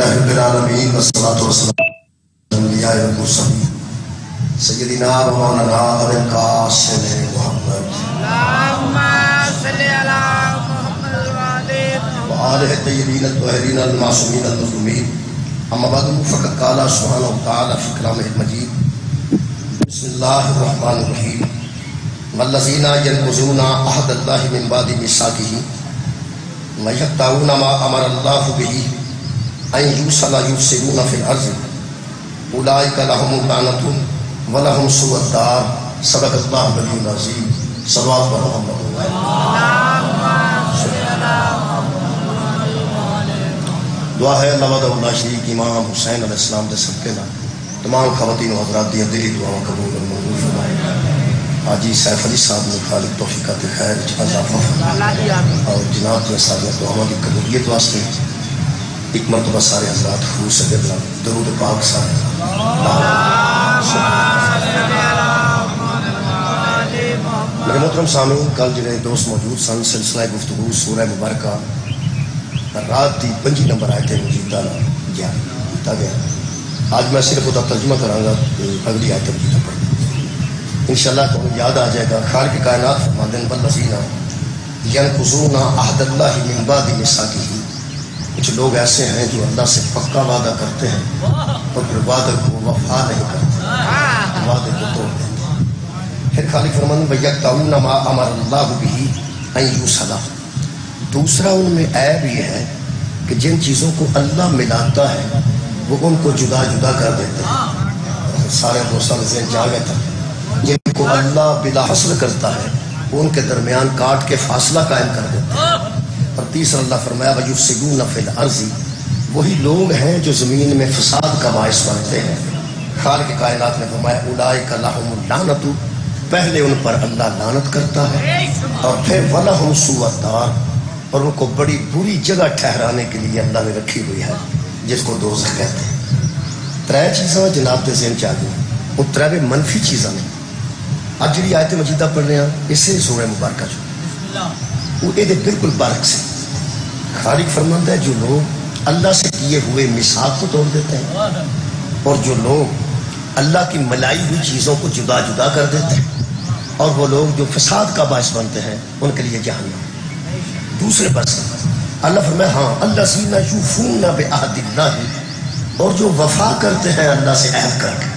لله رب العالمين والصلاة والسلام على الأنبياء والمرسلين سيدنا ومولانا أبي القاسم محمد اللهم صل على محمد وآله الطيبين الطاهرين المعصومين المظلومين أما بعد فقد قال سبحانه وتعالى في كلامه المجيد بسم الله الرحمن الرحيم والذين ينقضون عهد الله من بعد ميثاقه ويقطعون ما أمر الله به أن يوصل يفسدون في الأرض أولئك لهم اللعنة ولهم سوء الدار صدق الله العلي العظيم صلوات محمد دعا ہے اللہ وحدہ لا شریک امام حسین علیہ السلام دے صدقے نال تمام خواتین و حضرات دی دلی دعاواں قبول اور منظور فرمائے حاجی سیف علی صاحب نے خالق توفیقات خیر اضافہ فرمائے اور جناب کے سارے دعاواں کی قبولیت واسطے ایک مرتبہ سارے حضرات خصوص سے درود پاک سارے میرے محترم سامعین کل جڑے دوست موجود سن سلسلہ گفتگو سورہ مبارکہ رات دی 5 نمبر آیت مجیدہ کیتا گیا آج میں صرف وہ ترجمہ کراں گا اگلی آیت مجیدہ پڑھ انشاءاللہ تو یاد آ جائے گا خالق کائنات فرماتے ہیں والذین ینقضون عہد اللہ من بعد میثاقہ کچھ لوگ ایسے ہیں جو اللہ سے پکا وعدہ کرتے ہیں اور پھر وعدے کو وفا نہیں کرتے وعدے کو توڑ دیتے ہیں پھر خالق فرماتے ہیں وَيَقْطَعُونَ مَا أَمَرَ اللَّهُ بِهِ أَن يُوصَلَ دوسرا ان میں عیب یہ ہے کہ جن چیزوں کو اللہ ملاتا ہے وہ ان کو جدا جدا کر دیتے ہیں سارے دوستان ذہن جا گئے تھا جن کو اللہ بلا حصر کرتا ہے وہ ان کے درمیان کاٹ کے فاصلہ قائم کر دیتے ہیں اور تیسرا اللہ فرمایا وَيُفْسِدُونَ فِي الْأَرْضِ وہی لوگ ہیں جو زمین میں فساد کا باعث بنتے ہیں خالق کائنات نے فرمایا اولئک لَهُمُ اللعنۃ پہلے ان پر اللہ لعنت کرتا ہے اور پھر وَلَهُمْ سُوءُ الدَّارِ اور ان کو بڑی بری جگہ ٹھہرانے کے لیے اللہ نے رکھی ہوئی ہے جس کو دوزخ کہتے ہیں ترے چیزاں جناب کے ذہن چاہ گئی وہ ترے منفی چیزاں نہیں آج جی آیت مجیدہ پڑھ رہے ہیں اسے سورہ مبارکہ جو وہ یہ بالکل برعکس ہے خالق فرماتا ہے جو لوگ اللہ سے کیے ہوئے میثاق کو توڑ دیتے ہیں اور جو لوگ اللہ کی ملائی ہوئی چیزوں کو جدا جدا کر دیتے ہیں اور وہ لوگ جو فساد کا باعث بنتے ہیں ان کے لیے جہنم دوسرے پاس اللہ فرمایا ہاں الذین یوفون بعہد اللہ اور جو وفا کرتے ہیں اللہ سے عہد کر کے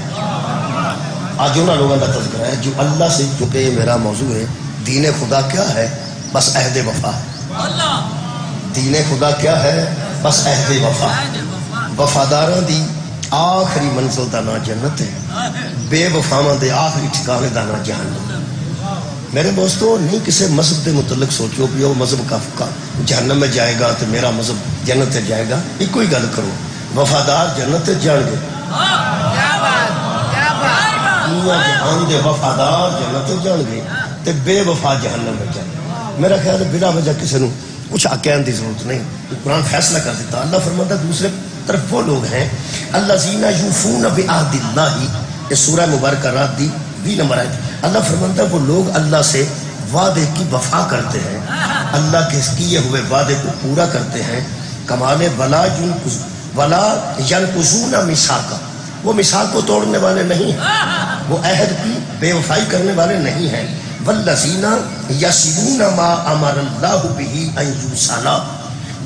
آج انہوں لوگوں کا تذکرہ ہے جو اللہ سے چونکہ یہ میرا موضوع ہے دین خدا کیا ہے بس عہد وفا ہے دین خدا کیا ہے بس عہد وفا وفاداراں دی آخری منزل دا نام جنت ہے بے وفاواں دے آخری ٹھکانے دا نام جہنم میرے دوستو نہیں کسی مذہب کے متعلق سوچو کہ وہ مذہب کا جہنم میں جائے گا تو میرا مذہب جنت میں جائے گا ایک کوئی گل کرو وفادار جنت میں جان گے جہان دے وفادار جنت میں جان گے تے بے وفا جہنم میں جان گے میرا خیال ہے بلا وجہ کسی نے کچھ کہنے کی ضرورت نہیں قرآن فیصلہ کر دیتا اللہ فرماتا دوسرے طرف وہ لوگ ہیں الذین یوفون بعہد اللہ یہ سورہ مبارکہ رات دی 20 نمبر آیت اللہ فرماتا ہے وہ لوگ اللہ سے وعدے کی وفا کرتے ہیں اللہ کے کیے ہوئے وعدے کو پورا کرتے ہیں کمال ولا ینقضون میثاقہ وہ میثاق کو توڑنے والے نہیں ہیں وہ عہد کی بے وفائی کرنے والے نہیں ہیں والذین یصلون ما امر اللہ بہ ان یوصل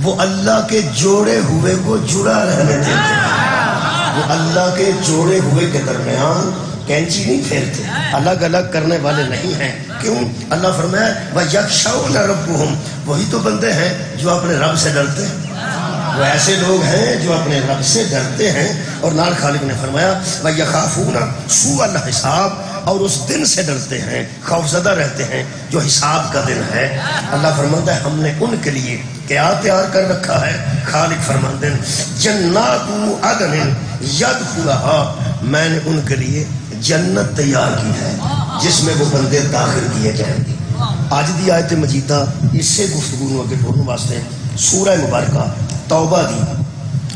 وہ اللہ کے جوڑے ہوئے کو جڑا رہنے دیتے ہیں وہ اللہ کے جوڑے ہوئے کے درمیان کینچی نہیں پھیرتے الگ الگ کرنے والے نہیں ہیں کیوں اللہ فرمایا وَيَخْشَوْنَ رَبُّهُمْ وہی تو بندے ہیں جو اپنے رب سے ڈرتے ہیں وہ ایسے لوگ ہیں جو اپنے رب سے ڈرتے ہیں اور نال خالق نے فرمایا وَيَخَافُونَ سُوءَ الْحِسَابِ اور اس دن سے ڈرتے ہیں خوفزدہ رہتے ہیں جو حساب کا دن ہے اللہ فرماتا ہے ہم نے ان کے لیے کیا تیار کر رکھا ہے خالق فرماتے ہیں جنات عدن یدخلها میں نے ان کے لیے جنت تیار کی ہے جس میں وہ بندے داخل کیے جائیں گے آج دی آیت مجیدہ اس سے گفتگو کے ڈھونڈنے واسطے سورہ مبارکہ توبہ دی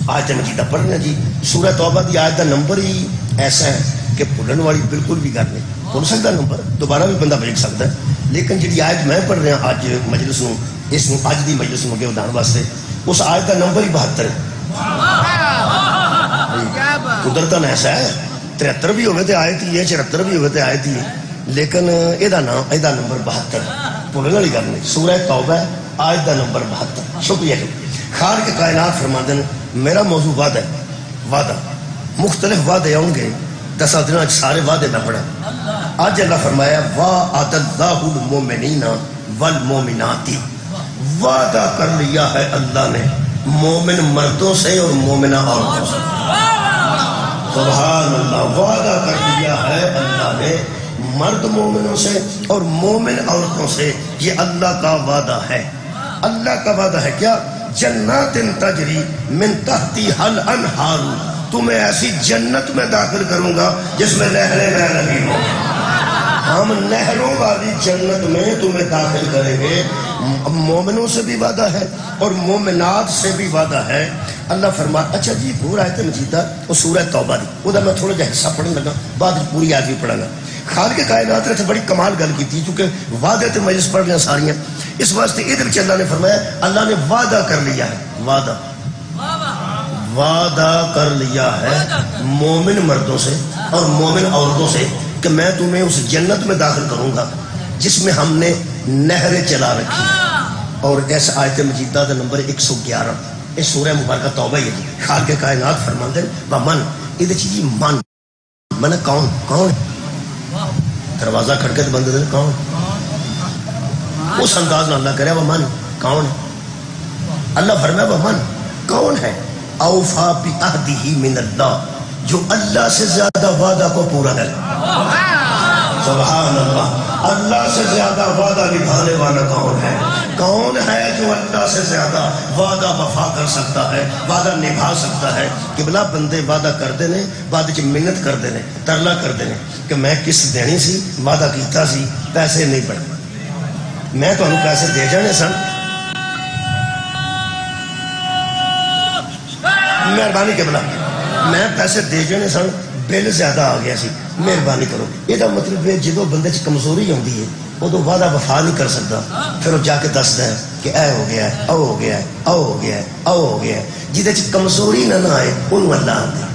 آیت مجیدہ پڑھنا جی سورہ توبہ دی آیت کا نمبر ہی ایسا ہے کہ بھولن والی بالکل بھی گل نہیں بھول سکتا نمبر دوبارہ بھی بندہ بھیج سکتا ہے لیکن جی آیت میں پڑھ رہا اج مجلس نو اس اج دی مجلس نو اگے ودھان واسطے اس آیت کا نمبر ہی 72 ہے قدرتاً ایسا ہے 73 بھی ہوئے تھے آئے تھی 74 بھی ہوئے تھے آئے تھی لیکن یہ نمبر 72 بولنے والی گل نہیں سورہ توبہ آیت دا نمبر 72 شکریہ خالق کائنات فرماندے میرا موضوع وعدہ ہے وعدہ مختلف وعدے آؤں گے 10 دنوں سارے وعدے میں پڑھا آج اللہ فرمایا وعد اللہ المومنین والمومنات وعدہ کر لیا ہے اللہ نے مومن مردوں سے اور مومنہ عورتوں سے سبحان اللہ وعدہ کر لیا ہے اللہ نے مرد مومنوں سے اور مومن عورتوں سے یہ اللہ کا وعدہ ہے اللہ کا وعدہ ہے کیا جنات تجری من تحتی حل انہار تمہیں ایسی جنت میں داخل کروں گا جس میں نہریں بہ رہی ہوں ہم نہروں والی جنت میں تمہیں داخل کریں گے مومنوں سے بھی وعدہ ہے اور مومنات سے بھی وعدہ ہے اللہ فرماتا اچھا جی پورا آیت مجیدہ وہ سورہ توبہ دی وہ میں تھوڑا جہا حصہ پڑھنے لگا بعد پوری آیت بھی پڑھا گا خالق کائنات نے بڑی کمال گل کی تھی چونکہ وعدے تے مجلس پڑھ لیا ساریاں اس واسطے ادھر چ اللہ نے فرمایا اللہ نے وعدہ کر لیا ہے وعدہ کر لیا ہے مومن مردوں سے اور مومن عورتوں سے کہ میں تمہیں اس جنت میں داخل کروں گا جس میں ہم نے نہریں چلا رکھی اور اس آیت مجیدہ کا نمبر 111 اس سورہ مبارکہ توبہ ہے جی خالق کائنات فرماندے من یہ جی من کون کون دروازہ کھڑکے تو بندے دل کون اس انداز میں اللہ کرے وہ من کون اللہ فرمایا وہ من کون ہے اوفا بعہدہ من اللہ جو اللہ سے زیادہ وعدہ کو پورا کرے سبحان اللہ اللہ سے زیادہ وعدہ نبھانے والا کون ہے جو اللہ سے زیادہ وعدہ وفا کر سکتا ہے وعدہ نبھا سکتا ہے کہ بلا بندے وعدہ کر دینے بعد چ منت کر دینے ترلا کر دینے کہ میں کس دینی سی وعدہ کیتا سی پیسے نہیں بڑھے میں تو انہوں پیسے دے جانے سن مہربانی کے بلا میں پیسے دے جانے سن بل زیادہ آ گیا سی مہربانی کرو یہ مطلب ہے جدو بندے چ کمزوری آتی ہے ادو وعدہ وفا نہیں کر سکتا پھر وہ جا کے دستا ہے کہ اے ہو گیا ہے او ہو گیا ہے او ہو گیا ہے او ہو گیا ہے جہد کمزوری نہ آئے انہوں اللہ آتے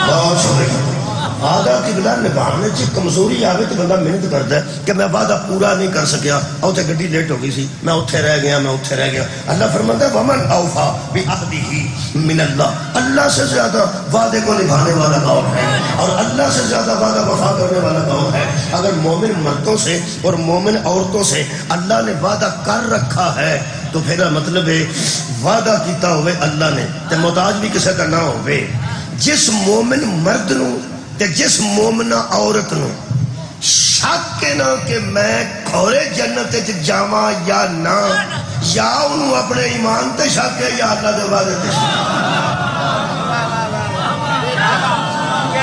بہت شکریہ وعدہ کی بلا نبھانے چ کمزوری آئے تو بندہ محنت کرتا ہے کہ میں وعدہ پورا نہیں کر سکیا اتنے گڈی لیٹ ہو گئی سی میں اتنے رہ گیا اللہ فرماتا ہے ومن اوفا بعہدہ من اللہ اللہ سے زیادہ وعدے کو نبھانے والا کون ہے اور اللہ سے زیادہ وعدہ وفا کرنے والا کون ہے اگر مومن مردوں سے اور مومن عورتوں سے اللہ نے وعدہ کر رکھا ہے تو پھر مطلب ہے وعدہ کیتا ہوئے اللہ نے تے محتاج بھی کسی کا نہ ہوئے جس مومن مرد نو تے جس مومنہ عورت نو شک نہ کہ میں کھورے جنت جاواں یا نہ یا انہوں اپنے ایمان تے شک ہے یا اللہ دے وعدے تے شک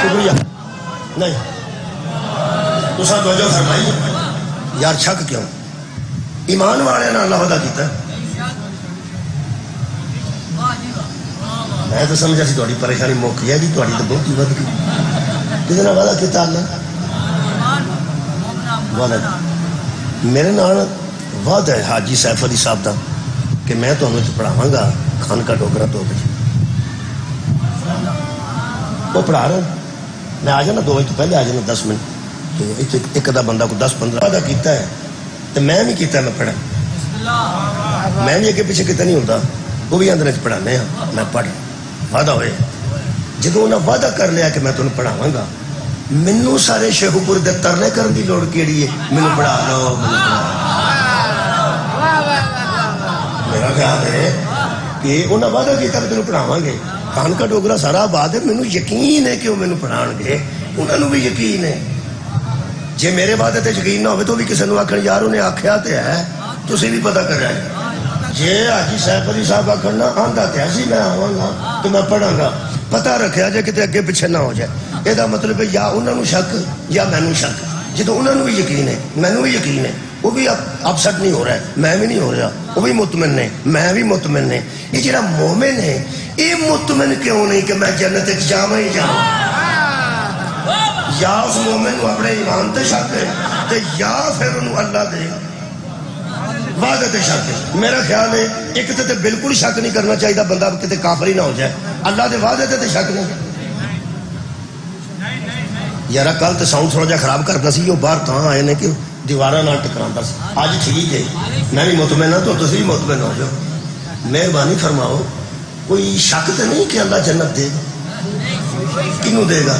شکریہ نہیں تو ساتھ وجہ فرمائی یار شک کیوں ایمان والے نہ اللہ وعدہ کیتا ہے میں تو سمجھا سی تھوڑی پریشانی موک ہے جی تھوڑی تو بہت ہی ود گئی کتنا وعدہ کیتا اللہ وعدہ میرے نال وعدہ ہے حاجی سیف علی صاحب دا کہ میں تو ہمیں پڑھاواں گا خان کا ڈوگرا تو وہ پڑھا رہا ہوں میں آ جانا 2 بجے تو پہلے آ جانا 10 منٹ تو ایک ادا بندہ کو 10-15 وعدہ کیتا ہے تو میں بھی کیتا ہے میں پڑھا میں بھی اگے پیچھے کتنا نہیں ہوتا وہ بھی اندر پڑھانے ہیں میں پڑھ وعدہ ہوئے جدو انہیں وعدہ کر لیا کہ میں تمہیں پڑھاواں گا مینوں سارے شیخو پور دے ترلے کرن دی لوڑ کیڑی ہے مینوں پڑھا لو میرا خیال ہے کہ انہیں وعدہ کیتا کہ تمہیں پڑھاواں گے خان کا ڈوگرا سارا آباد ہے مینوں یقین ہے کہ وہ مینوں پڑھان گے انہوں بھی یقین ہے جے میرے وعدے تے یقین نہ ہوئے تو بھی کسی نے آخر یار انہیں آخیا تے ہے تسی بھی پتہ کر رہے جے حاجی سیف علی صاحب آخرنا آندا تے ایسی میں آواں گا تو میں پڑھاں گا پتہ رکھیا جائے کہ اگے پیچھے نہ ہو جائے یہ مطلب ہے یا انہوں نے شک یا مینوں شک جدو انہوں نے بھی یقین ہے مینوں بھی یقین ہے وہ بھی اپسٹ نہیں ہو رہا ہے میں بھی نہیں ہو رہا وہ بھی مطمئن نے میں بھی مطمئن نے یہ جڑا مومن ہے یہ مطمئن کیوں نہیں کہ میں جنت جاواں ہی جاواں یا اس مومن کو اپنے ایمان تے شک ہے یا پھر انہوں اللہ دے وعدے تے شک ہے میرا خیال ہے ایک تے بالکل شک نہیں کرنا چاہیے بندہ کتے کافر ہی نہ ہو جائے اللہ دے وعدے تے شک نہیں یار کل تو ساؤنڈ تھوڑا جا خراب کرتا سی وہ باہر تاں آئے نے کہ دیواراں نال ٹکراتا سی اج ٹھیک ہے میں بھی مطمئن ہاں تو تسی بھی مطمئن ہو جاؤ مہربانی فرماؤ کوئی شک تو نہیں کہ اللہ جنت دے گا کنوں دے گا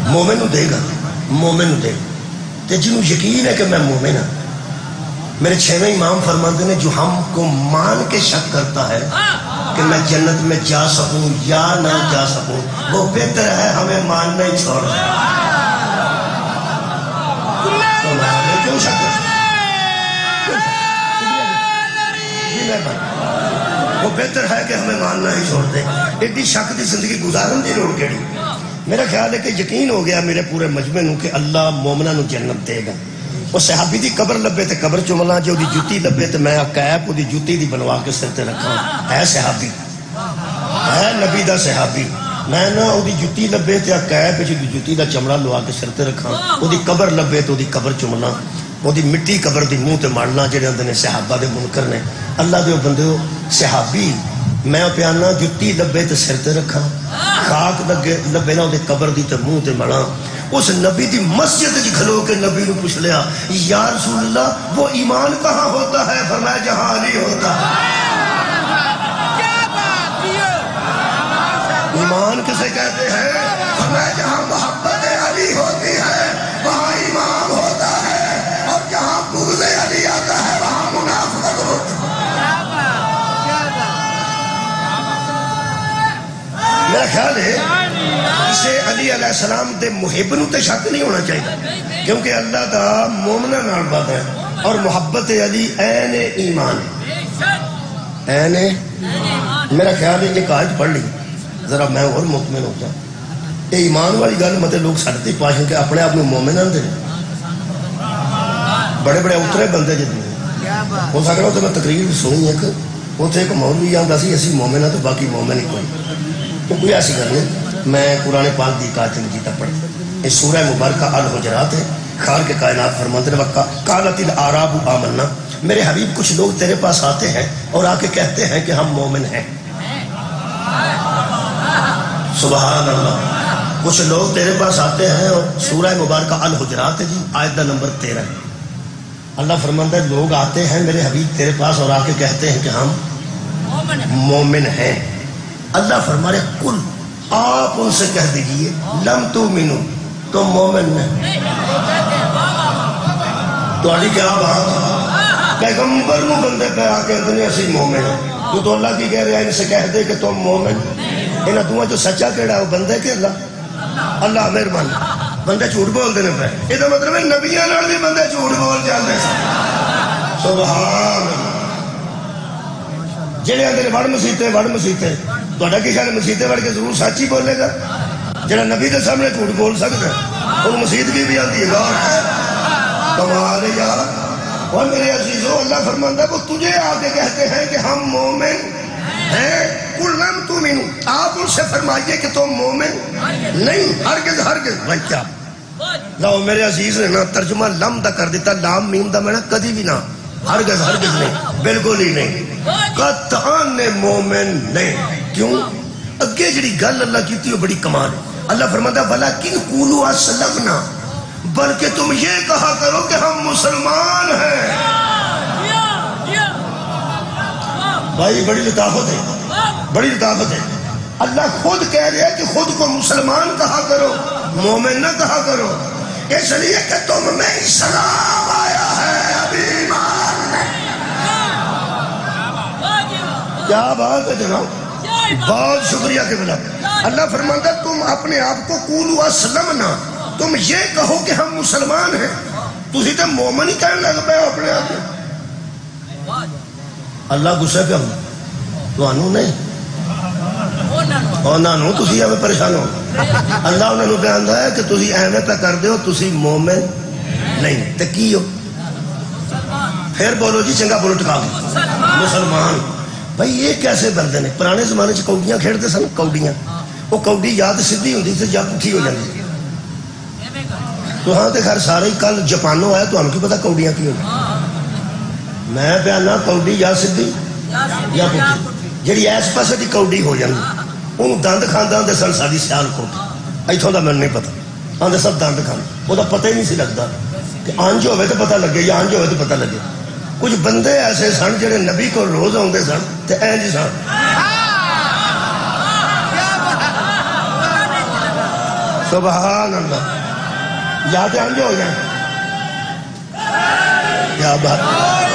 مومن نو دے گا مومن نو دے گا تے جنوں یقین ہے کہ میں مومن ہوں میرے چھویں امام فرماتے ہیں جو ہم کو مان کے شک کرتا ہے کہ میں جنت میں جا سکوں یا نہ جا سکوں وہ بہتر ہے ہمیں ماننا ہی چھوڑ دیں تو میں کیوں شک وہ بہتر ہے کہ ہمیں ماننا ہی چھوڑ دیں ایڈی شک دی زندگی گزارن دی لوڑ کیڑی میرا خیال ہے کہ یقین ہو گیا میرے پورے مجمع نو کہ اللہ مومنہ نو جنت دے گا وہ صحابی دی قبر لبے تے قبر چملا جو دی جوتی لبے تے میں کیپ دی جوتی دی بنوا کے سر تے رکھا ہے صحابی ہے نبی دا صحابی میں نہ او دی جوتی لبے تے کیپ دی جوتی دا چمڑا لوا کے سر تے رکھا او دی قبر لبے تے او دی قبر چملا او دی مٹی قبر دی منہ تے مارنا جڑے ہوندے نے صحابہ دے منکر نے اللہ دے بندے صحابی میں پیانا جوتی لبے تے سر تے رکھا خاک لبے نہ او دی قبر دی تے منہ تے مڑا اس نبی دی مسجد جی کھلو کے نبی نے پوچھ لیا یا رسول اللہ وہ ایمان کہاں ہوتا ہے فرمایا جہاں علی ہوتا ہے ایمان کسے کہتے ہیں فرمایا جہاں محبت علی ہوتی ہے وہاں ایمان ہوتا ہے اور جہاں بغض علی آتا ہے وہاں منافقت ہوتا ہے میرا خیال ہے اسے علی علیہ السلام دے محب نو تے شک نہیں ہونا چاہیے کیونکہ اللہ دا مومنہ نال بات ہے اور محبت علی عین ایمان ہے عین میرا خیال ہے ایک آیت پڑھ لی ذرا میں اور مطمئن ہو جاؤں یہ ایمان والی گل مطلب لوگ سڑتے پاشیں کہ اپنے آپ میں مومن آندے بڑے بڑے اترے بندے جتنے ہو سکتا ہے تو میں تقریر سنی ایک مولوی آندا سی اسی مومن ہیں تو باقی مومن ہی کوئی تو کوئی ایسی گل نہیں میں قرآن پاک دی آیت مجیدہ پڑھ یہ سورہ مبارکہ الحجرات ہے خال کے کائنات فرماتے ہیں قالت الاعراب آمنا میرے حبیب کچھ لوگ تیرے پاس آتے ہیں اور آ کے کہتے ہیں کہ ہم مومن ہیں سبحان اللہ کچھ لوگ تیرے پاس آتے ہیں اور سورہ مبارکہ الحجرات ہے جی آیت نمبر 13 اللہ فرماتا ہے لوگ آتے ہیں میرے حبیب تیرے پاس اور آ کے کہتے ہیں کہ ہم مومن ہیں اللہ فرما رہے کل آپ ان سے کہہ دیجئے لم تؤمنوا تم مومن نہیں تو علی کیا بات پیغمبر نو بندے پہ آ کے اتنے اسی مومن ہیں تو اللہ کی کہہ رہے ہیں ان سے کہہ دے کہ تم مومن انہاں دعا جو سچا کیڑا ہے وہ بندے کہ اللہ مہربان بندے جھوٹ بول دینے پہ یہ تو مطلب ہے نبیاں نال بھی بندے جھوٹ بول جاندے سبحان اللہ جڑے اندر وڑ مسیتے تہاڈا کی خیال مسیتے وڑ کے ضرور سچ ہی بولے گا جڑا نبی دے سامنے جھوٹ بول سکتا ہے وہ مسیت بھی آتی ہے کمال ہے یار اور میرے عزیزو اللہ فرماتا ہے وہ تجھے آ کے کہتے ہیں کہ ہم مومن ہیں قل لم تؤمنوا آپ ان سے فرمائیے کہ تم مومن نہیں ہرگز بھائی کیا لو میرے عزیز نے نا ترجمہ لم دا کر دیتا لام میم دا میں نا کدی بھی نہ ہرگز نہیں بالکل ہی نہیں قطعاً مومن نہیں کیوں اگے جڑی گل اللہ کی تھی وہ بڑی کمال ہے اللہ فرماتا ہے ولیکن قولوا اسلمنا بلکہ تم یہ کہا کرو کہ ہم مسلمان ہیں بھائی بڑی لطافت ہے اللہ خود کہہ رہے کہ خود کو مسلمان کہا کرو مومن نہ کہا کرو اس لیے کہ تم میں اسلام آیا ہے ابھی ایمان نہیں کیا بات ہے جناب بہت شکریہ کے بلا اللہ فرماتا ہے تم اپنے آپ کو قولوا اسلمنا تم یہ کہو کہ ہم مسلمان ہیں تسی تے مومن ہی کہنے لگ پے اپنے آپ کو اللہ غصے پہ ہوں تو انہوں نہیں انہوں تسی ہمیں پریشان ہو اللہ انہوں پہ آندھا ہے کہ تسی اہمیت پہ کر دے ہو تسی مومن نہیں تے کی ہو پھر بولو جی چنگا بولو ٹکا مسلمان بھائی یہ کیسے بندے نے پرانے زمانے چ کوڈیاں کھیڑتے سن کوڈیاں وہ کوڈی یا تو سیدھی ہوتی تھی یا پٹھی ہو جاتی تو ہاں تے خیر سارے کل جاپانوں آیا تو ہم کی پتا کوڈیاں کی ہوتی میں پیانا کوڈی یا سیدھی یا پٹھی جڑی ایس پاسے دی کوڈی ہو جاتی انہوں دند کھانا آتے سن ساری سیال کوٹ اتوں کا مجھے نہیں پتا آتے سب دند کھانا وہ پتہ ہی نہیں سی لگتا کہ انج ہوئے تو پتہ لگے یا انج ہوئے تو پتہ لگے کچھ بندے ایسے سن جڑے نبی کو روز آتے سن تو اینج سن سبحان اللہ یا تو انج ہو جائیں کیا بات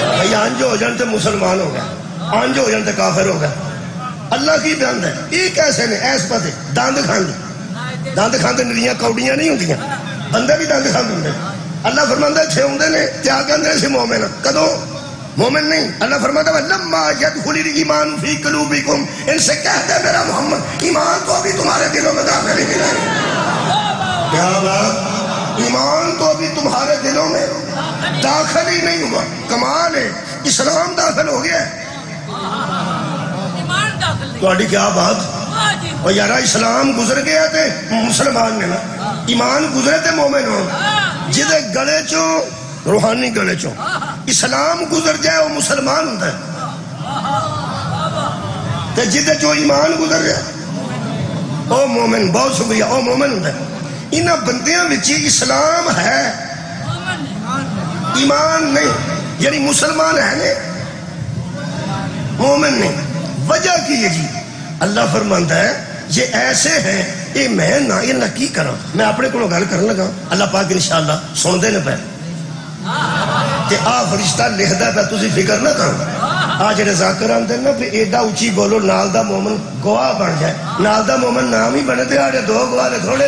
بھائی انج ہو جان تو مسلمان ہو گئے انج ہو جان تو کافر ہو گئے اللہ کی بیان ہے یہ کیسے نے ایس پتے دند کھاندے نریاں کوڑیاں نہیں ہوندیاں بندے بھی دند کھاندے ہوندے اللہ فرماندا چھے ہوندے نے کیا کہندے سی مومن کدوں مومن نہیں اللہ فرماتا ہے لما یدخل الایمان فی قلوبکم ان سے کہتے میرا محمد ایمان تو ابھی تمہارے دلوں میں داخل ہی نہیں کیا بات ایمان تو ابھی تمہارے دلوں میں داخل ہی نہیں ہوا کمال ہے اسلام داخل ہو گیا ہے تھوڑی کیا بات اور یارا اسلام گزر گیا تھے مسلمان نے نا ایمان گزرے تھے مومن ہو جدے گلے چوں روحانی گلے چوں اسلام گزر جائے وہ مسلمان ہوتا ہے تے جدے چوں ایمان گزر جائے او مومن بہت شکریہ او مومن ہوتا ہے انہاں بندیاں وچی اسلام ہے ایمان نہیں یعنی مسلمان ہے نہیں مومن نہیں وجہ کی ہے جی اللہ فرماندا ہے یہ ایسے ہیں یہ میں نہ یہ نہ کی کروں میں اپنے کو گل کرنے لگا اللہ پاک انشاءاللہ سن دے نہ پہ کہ آ فرشتہ لکھدا پہ تسی فکر نہ کرو آ جڑے ذاکر آندے نا پھر ایڈا اونچی بولو نال دا مومن گواہ بن جائے نال دا مومن نام ہی بنے تے آڑے دو گواہ نے تھوڑے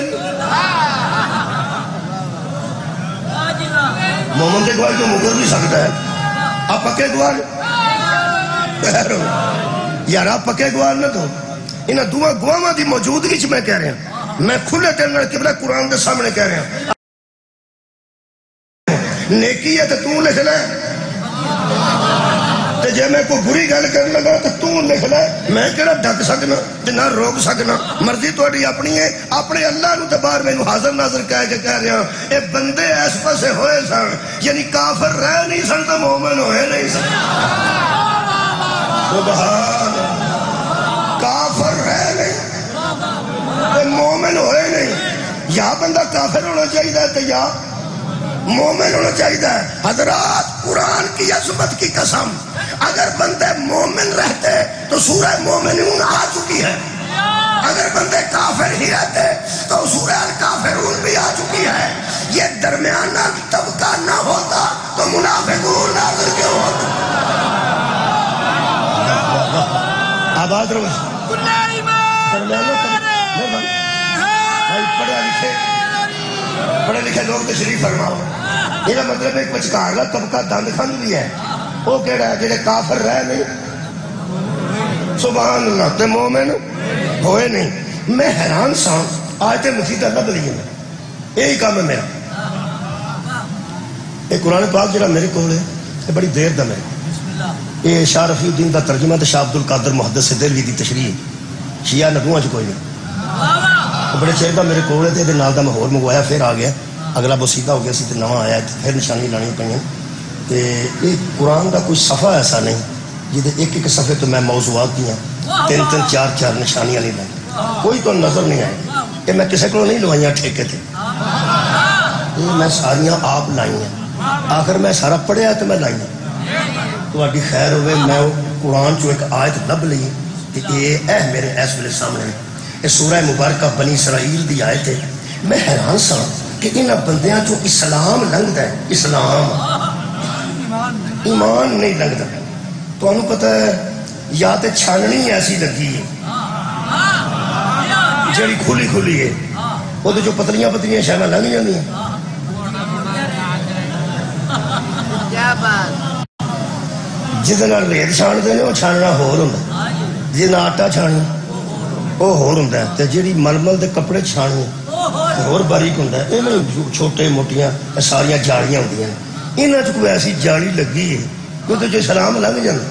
مومن دے گواہ کو مگر بھی سکتا ہے آپ پکے گواہ یار آپ پکے گواہ نہ تو انہاں دعا گواہاں دی موجودگی چ میں کہہ رہا ہوں میں کھلے دل نال قبلہ قرآن دے سامنے کہہ رہا ہوں نیکی ہے تو لکھ لے تے جے میں کوئی بری گل کرنے لگا تو لکھ لے میں کہڑا ڈک سکنا تے نہ روک سکنا مرضی تہاڈی اپنی ہے اپنے اللہ نو تے باہر مینوں حاضر ناظر کہہ کے کہہ رہا اے بندے اس پاسے ہوئے سن یعنی کافر رہ نہیں سن تے مومن ہوئے نہیں سن سبحان کافر رہ نہیں مومن ہوئے نہیں یا بندہ کافر ہونا چاہیے تو یا مومن ہونا چاہیے حضرات قرآن کی عظمت کی قسم اگر بندے مومن رہتے تو سورہ مومنون آ چکی ہے اگر بندے کافر ہی رہتے تو سورہ الکافرون بھی آ چکی ہے یہ درمیانہ طبقہ نہ ہوتا تو منافقون نازل کیوں ہوتا آباد رہو پڑھے لکھے لوگ تشریف فرماؤ یہ مطلب ایک بچکارلا طبقہ دند کھند بھی ہے وہ کہڑا ہے جڑے کافر رہ نہیں سبحان اللہ تے مومن ہوئے نہیں میں حیران سا آیت مفیدہ لب لی ہے یہی کام ہے میرا یہ قرآن پاک جڑا میرے کو ہے یہ بڑی دیر دا ہے یہ شاہ رفیع الدین دا ترجمہ تے شاہ عبد القادر محدث دہلوی دی تشریح شیعہ نبوہاں چ کوئی نہیں بڑے چیر دا میرے کول ہے تے نال دا میں ہور منگوایا پھر آ گیا اگلا بسیدہ ہو گیا سی تے نواں آیا پھر نشانی لانی پئی تے یہ قرآن دا کوئی صفحہ ایسا نہیں جہدے ایک ایک صفحے تو میں موضوعات دیا تین تین چار چار نشانیاں نہیں لائی کوئی تو نظر نہیں آئی کہ میں کسی کو نہیں لوائیاں ٹھیکے تھے یہ میں ساریاں آپ لائی ہیں آخر میں سارا پڑھیا تو میں لائی تو اڈی خیر ہوئے میں قرآن چو ایک آیت لب لی کہ یہ اے میرے ایس میرے سامنے یہ سورہ مبارکہ بنی اسرائیل دی آیت ہے میں حیران سا کہ انہاں بندیاں جو اسلام لنگتا ہے اسلام ایمان نہیں لگتا تو انہوں پتہ ہے یا تے چھاننی ایسی لگی ہے جڑی کھلی کھلی ہے وہ تو جو پتلیاں پتلیاں شانہ لنگ جاندی ہیں جدنا ریت چھان دے وہ چھاننا ہور ہوندا جدنا آٹا چھانی وہ ہور ہوندا ہے تے جڑی ململ دے کپڑے چھانی ہور باریک ہوندا ہے یہ چھوٹے موٹیاں ساریاں جاڑیاں ہوندیاں انہاں چ کوئی ایسی جاڑی لگی ہے کوئی تو جو سلام لنگ جاندا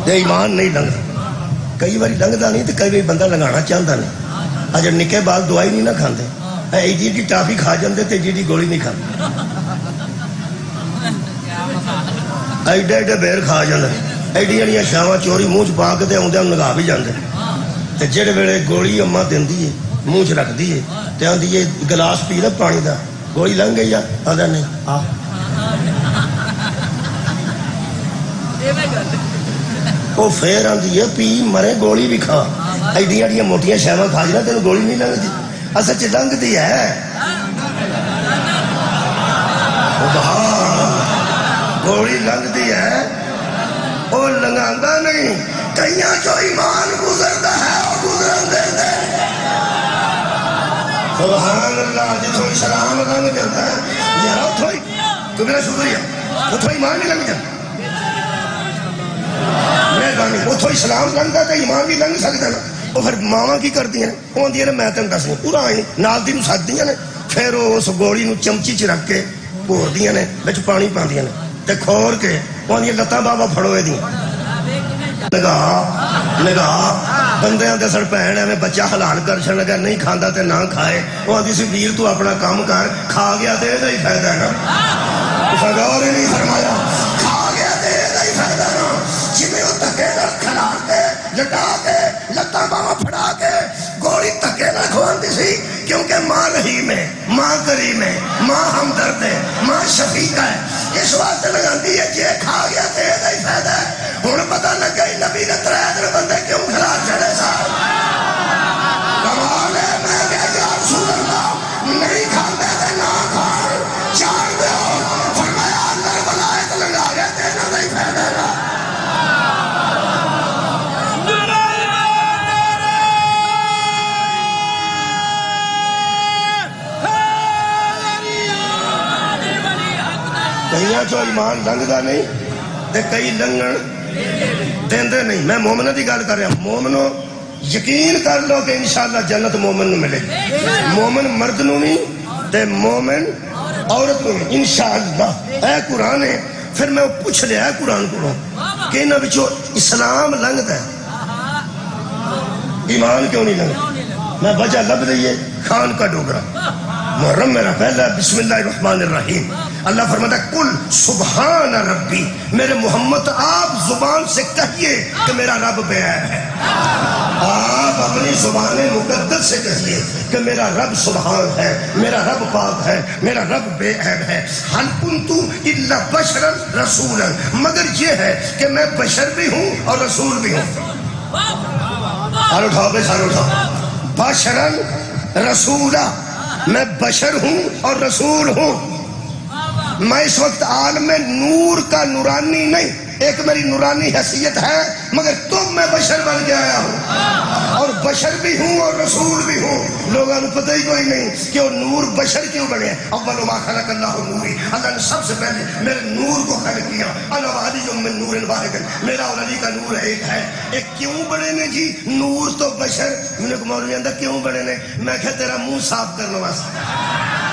تے ایمان نہیں لنگدا کئی باری لنگدا نہیں تے کئی باری بندہ لگانا چاہتا نہیں اجے نکے بال دوائی نہیں نہ کھاندے ایڈی ایڈی ٹافی کھا جاندے تے ایڈی گولی نہیں کھاندے ایڈے ایڈے بیر کھا جاندے ایڈیاں ایڈیاں شاواں چوری منہ چ پا کے آدھے نگاہ بھی جاندے تے جہے ویلے گولی اما دینی ہے منہ چ رکھتی ہے تے آندی ہے گلاس پی نا پانی دا گولی لنگ گئی آدھا نہیں آ وہ پھر آدھی ہے پی مرے گولی بھی کھا ایڈیاں ایڈیاں موٹیاں شاواں کھا جنا تینوں گولی نہیں لنگتی اصل چ لنگتی ہے گولی لنگتی ہے وہ لنگا نہیں کئی جو ایمان گزرتا ہے وہ گزرن دے سبحان اللہ جتوں اسلام لنگ جاتا ہے یار اتوں ہی تو میرا شکریہ اتوں ایمان نہیں لنگ جاتا مہربانی اتوں اسلام لنگتا تو ایمان بھی لنگ سکتا نا وہ پھر ماواں کی کرتی ہیں وہ آدھی نے میں تین دسنی پورا آئی نال دی سدیاں نے پھر اس گولی نو چمچی چ رکھ کے بھوردیاں نے بچ پانی پاندیاں نے تے کھور کے وہ آدھی لتاں بابا پھڑو یہ نگاہ نگاہ بندیاں دے سڑ پہن ایویں بچہ حلال کر چھڑ لگا نہیں کھاندا تے نہ کھائے وہ آدھی سی ویر تو اپنا کام کر کھا گیا تے دا ہی فائدہ ہے نا اس غور ہی نہیں فرمایا کھا گیا تے دا ہی فائدہ ہے نا جویں او تکے نال کھلا کے لٹا کے لتاں باواں پھڑا کے گولی تکے نال کھواندی سی کیونکہ ماں رحیم ہے ماں کریم ہے ماں ہمدرد ہے ماں شفیق ہے اس واسطے لگاندی ہے جے کھا گیا تے دا ہی فائدہ ہے ہن پتہ لگا نبی نے 3 بندے کیوں کھلا چڑھے صاحب کمال ہے میں کہ یا رسول اللہ نہیں کھاندے تے نہ کھان چھاڑ دیو فرمایا اندر بلائے تے لگا گیا تے نہ دا ہی فائدہ ہے کئیاں چو ایمان لنگدا نہیں تے کئی لنگن دیندے نہیں میں مومنوں دی گل کر رہا ہوں مومنوں یقین کر لو کہ انشاءاللہ جنت مومن نو ملے مومن مرد نو بھی تے مومن عورت نو بھی انشاءاللہ اے قرآن ہے پھر میں پوچھ لیا ہے قرآن کو کہ انہاں وچوں اسلام لنگدا ہے ایمان کیوں نہیں لنگدا میں وجہ لب دئیے خان کا ڈوگرا محرم میرا پہلا بسم اللہ الرحمن الرحیم اللہ فرماتا ہے کل سبحان ربی میرے محمد آپ زبان سے کہیے کہ میرا رب بے عیب ہے آپ اپنی زبان مقدس سے کہیے کہ میرا رب سبحان ہے میرا رب پاک ہے میرا رب بے عیب ہے حل کنتو الا بشرا رسولا مگر یہ ہے کہ میں بشر بھی ہوں اور رسول بھی ہوں سار اٹھاؤ بے سار اٹھاؤ بشرا رسولا میں بشر ہوں اور رسول ہوں میں اس وقت عالم نور کا نورانی نہیں ایک میری نورانی حیثیت ہے مگر تم میں بشر بن کے آیا ہوں اور بشر بھی ہوں اور رسول بھی ہوں لوگوں نے پتہ ہی کوئی نہیں کہ وہ نور بشر کیوں بنے اول ما خلق اللہ نوری اللہ نے سب سے پہلے میرے نور کو خلق کیا انا وعلی من نور واحد میرا اور علی کا نور ایک ہے ایک کیوں بنے نے جی نور تو بشر میں نے کو مولوی اندر کیوں بنے نے میں کہ تیرا منہ صاف کرنے واسطے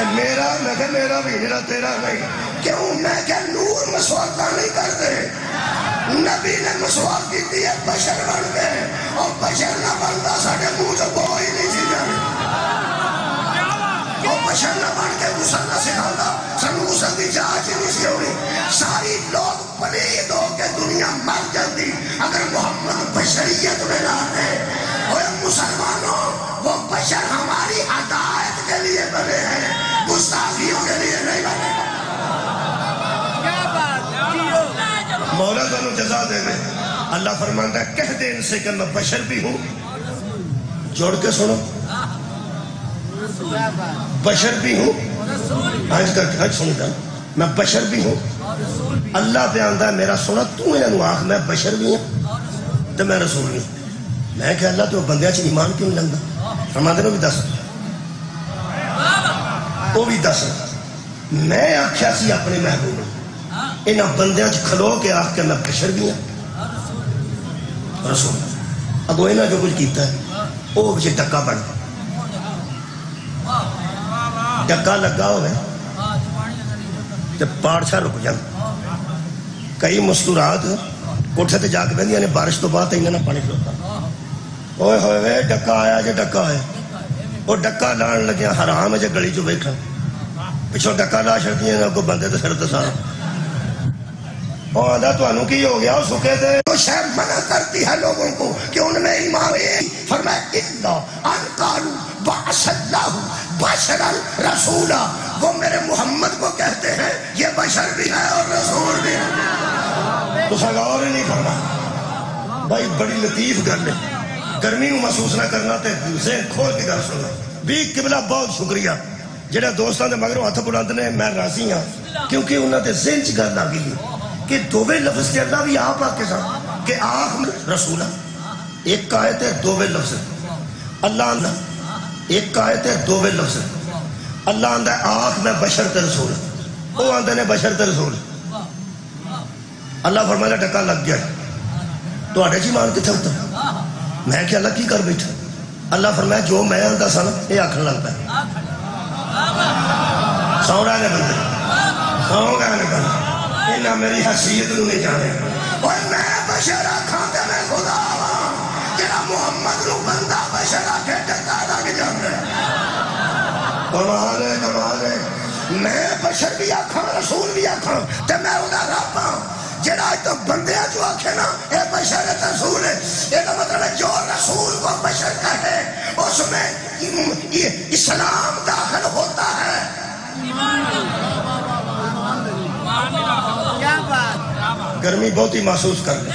میرا میں کہ میرا بھی میرا تیرا نہیں کیوں میں کہ نور مسواک نہیں کرتے نبی نے مسواک کی دی ہے بشر بن گئے اور بشر نہ بنتا ساڑھے منہ سے کوئی نہیں سی جانے اور بشر نہ بن کے غسل نہ سکھاتا سن غسل دی جاچ نہیں سی ہونی ساری لوگ پلید ہو کے دنیا مر جاتی اگر محمد بشریت میں نہ رہے اور مسلمانوں وہ بشر ہماری ہدایت کے لیے بنے ہیں گستاخیوں کے لیے نہیں بنے مولا دونوں جزا دے دے اللہ فرماتا ہے کہہ دے ان سے کہ میں بشر بھی ہوں جوڑ کے سنو بشر بھی ہوں آج کر کے سن جا میں بشر بھی ہوں اللہ پہ آندہ ہے میرا سنا تو انہوں آخ میں بشر بھی ہوں تو میں رسول بھی ہوں میں کہ اللہ تو بندیاں چھ ایمان کیوں نہیں لگتا فرماتے نے بھی دس وہ بھی دس میں آکھیا سی اپنے محبوب انہاں بندیاں چھ کھلو کے آخ کے میں بشر بھی ہوں رسول اگو انہاں جو کچھ کیتا ہے وہ بچے ڈکا بڑھ ڈکا لگا ہوئے جب پاڑچا رک جان کئی مستورات کوٹھے تے جا کے بندیاں نے بارش تو بعد انہاں پانی کھلوتا اوئے ہوئے ڈکا آیا جے ڈکا ہے وہ ڈکا لان لگیا حرام ہے جے گلی جو بیٹھا پچھو ڈکا لا چھڑتی ہیں کو بندے تے سر تے سارا وہ آدھا تو کی ہو گیا سکے تھے تو شاید منع کرتی ہے لوگوں کو کہ ان میں ایمان ہے. فرمایا ان قالوا بعث اللہ بشرا رسولا، وہ میرے محمد کو کہتے ہیں یہ بشر بھی ہے اور رسول بھی ہے. تو غور ہی نہیں کرنا بھائی، بڑی لطیف گل ہے. گرمی کو محسوس نہ کرنا تے ذہن کھول کے گل سننا. بھی قبلہ بہت شکریہ جہاں دوستوں کے مگروں ہاتھ بلند نے، میں راضی ہاں کیونکہ انہوں نے ذہن چ گل آ گئی کہ دوویں لفظ کے اللہ بھی آپ کے ساتھ کہ آخ رسولہ. ایک آیت ہے دوویں لفظ اللہ آندہ، ایک آیت ہے دوویں لفظ اللہ آندہ آخ میں بشر تے رسول، وہ آندہ نے بشر تے رسول. اللہ فرمایا ڈکا لگ گیا تو آڑے جی مان کتنے ہوتا. میں کہ اللہ کی کر بیٹھا. اللہ فرمایا جو میں آندہ سا نا یہ آکھن لگ پہ سو رہا نے بندے سو گا نے بندے انہا میری حیثیت نہیں جانے. اور میں بشر آکھاں تے میں خدا ہوں جنہا محمد نو بندہ بشر آکھے ڈکا لگ جاندے. کمال ہے کمال ہے. میں بشر بھی آکھاں رسول بھی آکھاں تے میں انہا رب ہوں جنہا تو بندے جو آکھے نا اے بشر رسول ہے. یہ مطلب ہے جو رسول کو بشر کہے اس میں اسلام داخل ہوتا ہے. گرمی بہت ہی محسوس کر لیں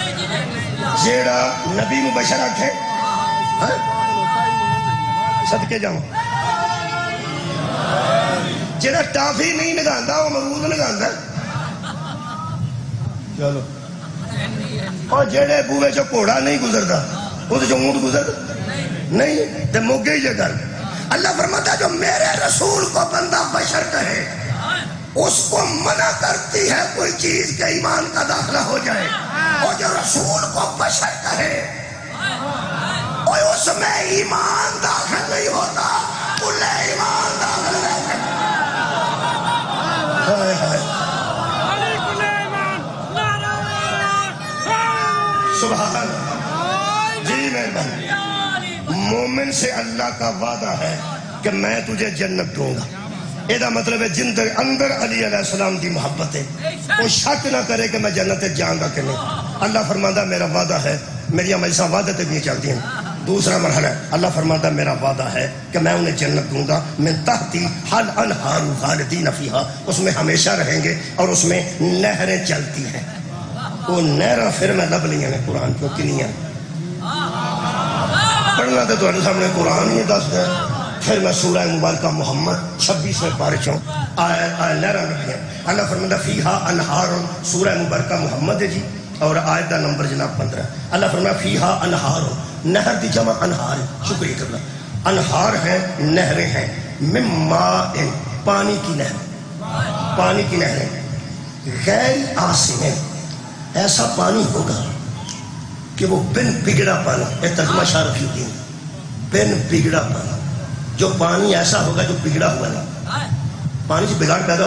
جیڑا نبی مبشر آکھے صدقے جاؤں، جیڑا ٹافی نہیں نگاندہ وہ مرود نگاندہ. چلو اور جیڑے بوے جو کوڑا نہیں گزرتا وہ جو اونٹ گزرتا نہیں تو موگے ہی جگہ. اللہ فرماتا جو میرے رسول کو بندہ بشر کہے اس کو منع کرتی ہے کوئی چیز کہ ایمان کا داخلہ ہو جائے، اور جو رسول کو بشر کہے اور اس میں ایمان داخل نہیں ہوتا کل ایمان داخل رہتا ہے. سبحان جی مہربانی. مومن سے اللہ کا وعدہ ہے کہ میں تجھے جنت دوں گا. یہ مطلب ہے جن اندر علی علیہ السلام دی محبت ہے وہ شک نہ کرے کہ میں جنت جاؤں گا کہ نہیں. اللہ فرماندہ میرا وعدہ ہے، میری مجلساں وعدے تک نہیں چلتی ہیں. دوسرا مرحلہ ہے اللہ فرماندہ میرا وعدہ ہے کہ میں انہیں جنت دوں گا من تحتی حل انہار خالدین فیہا، اس میں ہمیشہ رہیں گے اور اس میں نہریں چلتی ہیں. وہ نہرہ پھر میں لب لیا نے قرآن کیوں کنی ہیں پڑھنا تو تمہارے سامنے قرآن ہی دس ہے. پھر میں سورہ مبارکہ محمد 26 میں پارچ ہوں آیت نہرہ رکھیں. اللہ فرماتا فیہا انہار، سورہ مبارکہ محمد ہے جی اور آیت دا نمبر جناب 15. اللہ فرماتا فیہا انہار، نہر دی جمع انہار. شکریہ کرنا. انہار ہیں نہریں ہیں من ماء، پانی کی نہر، پانی کی نہریں غیر آسنیں، ایسا پانی ہوگا کہ وہ بن بگڑا پانی. یہ ترجمہ شاہ رفیع الدین، بن بگڑا پانی. جو پانی ایسا ہوگا جو بگڑا ہوا نا، پانی سے بگاڑ پیدا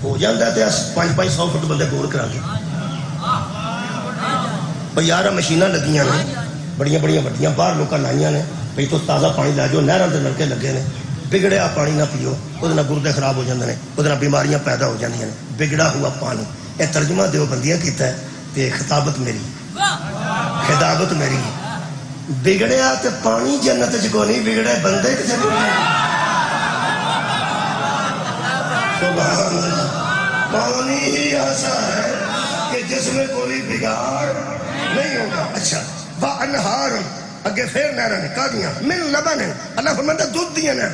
ہو جاتا ہے. 500 فٹ بندے گور کرا کے بھائی یار مشیناں لگیاں نے بڑیاں بڑیاں وڈیاں باہر لوگ لائیاں نے بھائی تو تازہ پانی لے جاؤ. نہروں کے نلکے لگے نے. بگڑیا پانی نہ پیو، وہ گردے خراب ہو جاتے ہیں، وہ بیماریاں پیدا ہو جاتی ہیں. بگڑا ہوا پانی. یہ ترجمہ دیوبندیاں کیتا ہے تے خطابت میری، خطابت میری. بگڑیا تے پانی جنت چ کو نہیں بگڑے بندے کسے سبحان اللہ. پانی ہی ایسا ہے کہ جس میں کوئی بگاڑ نہیں ہوگا. اچھا وانہار، اگے پھر نہراں نے کادیاں من لبن. اللہ فرماتا دودھ دیاں نے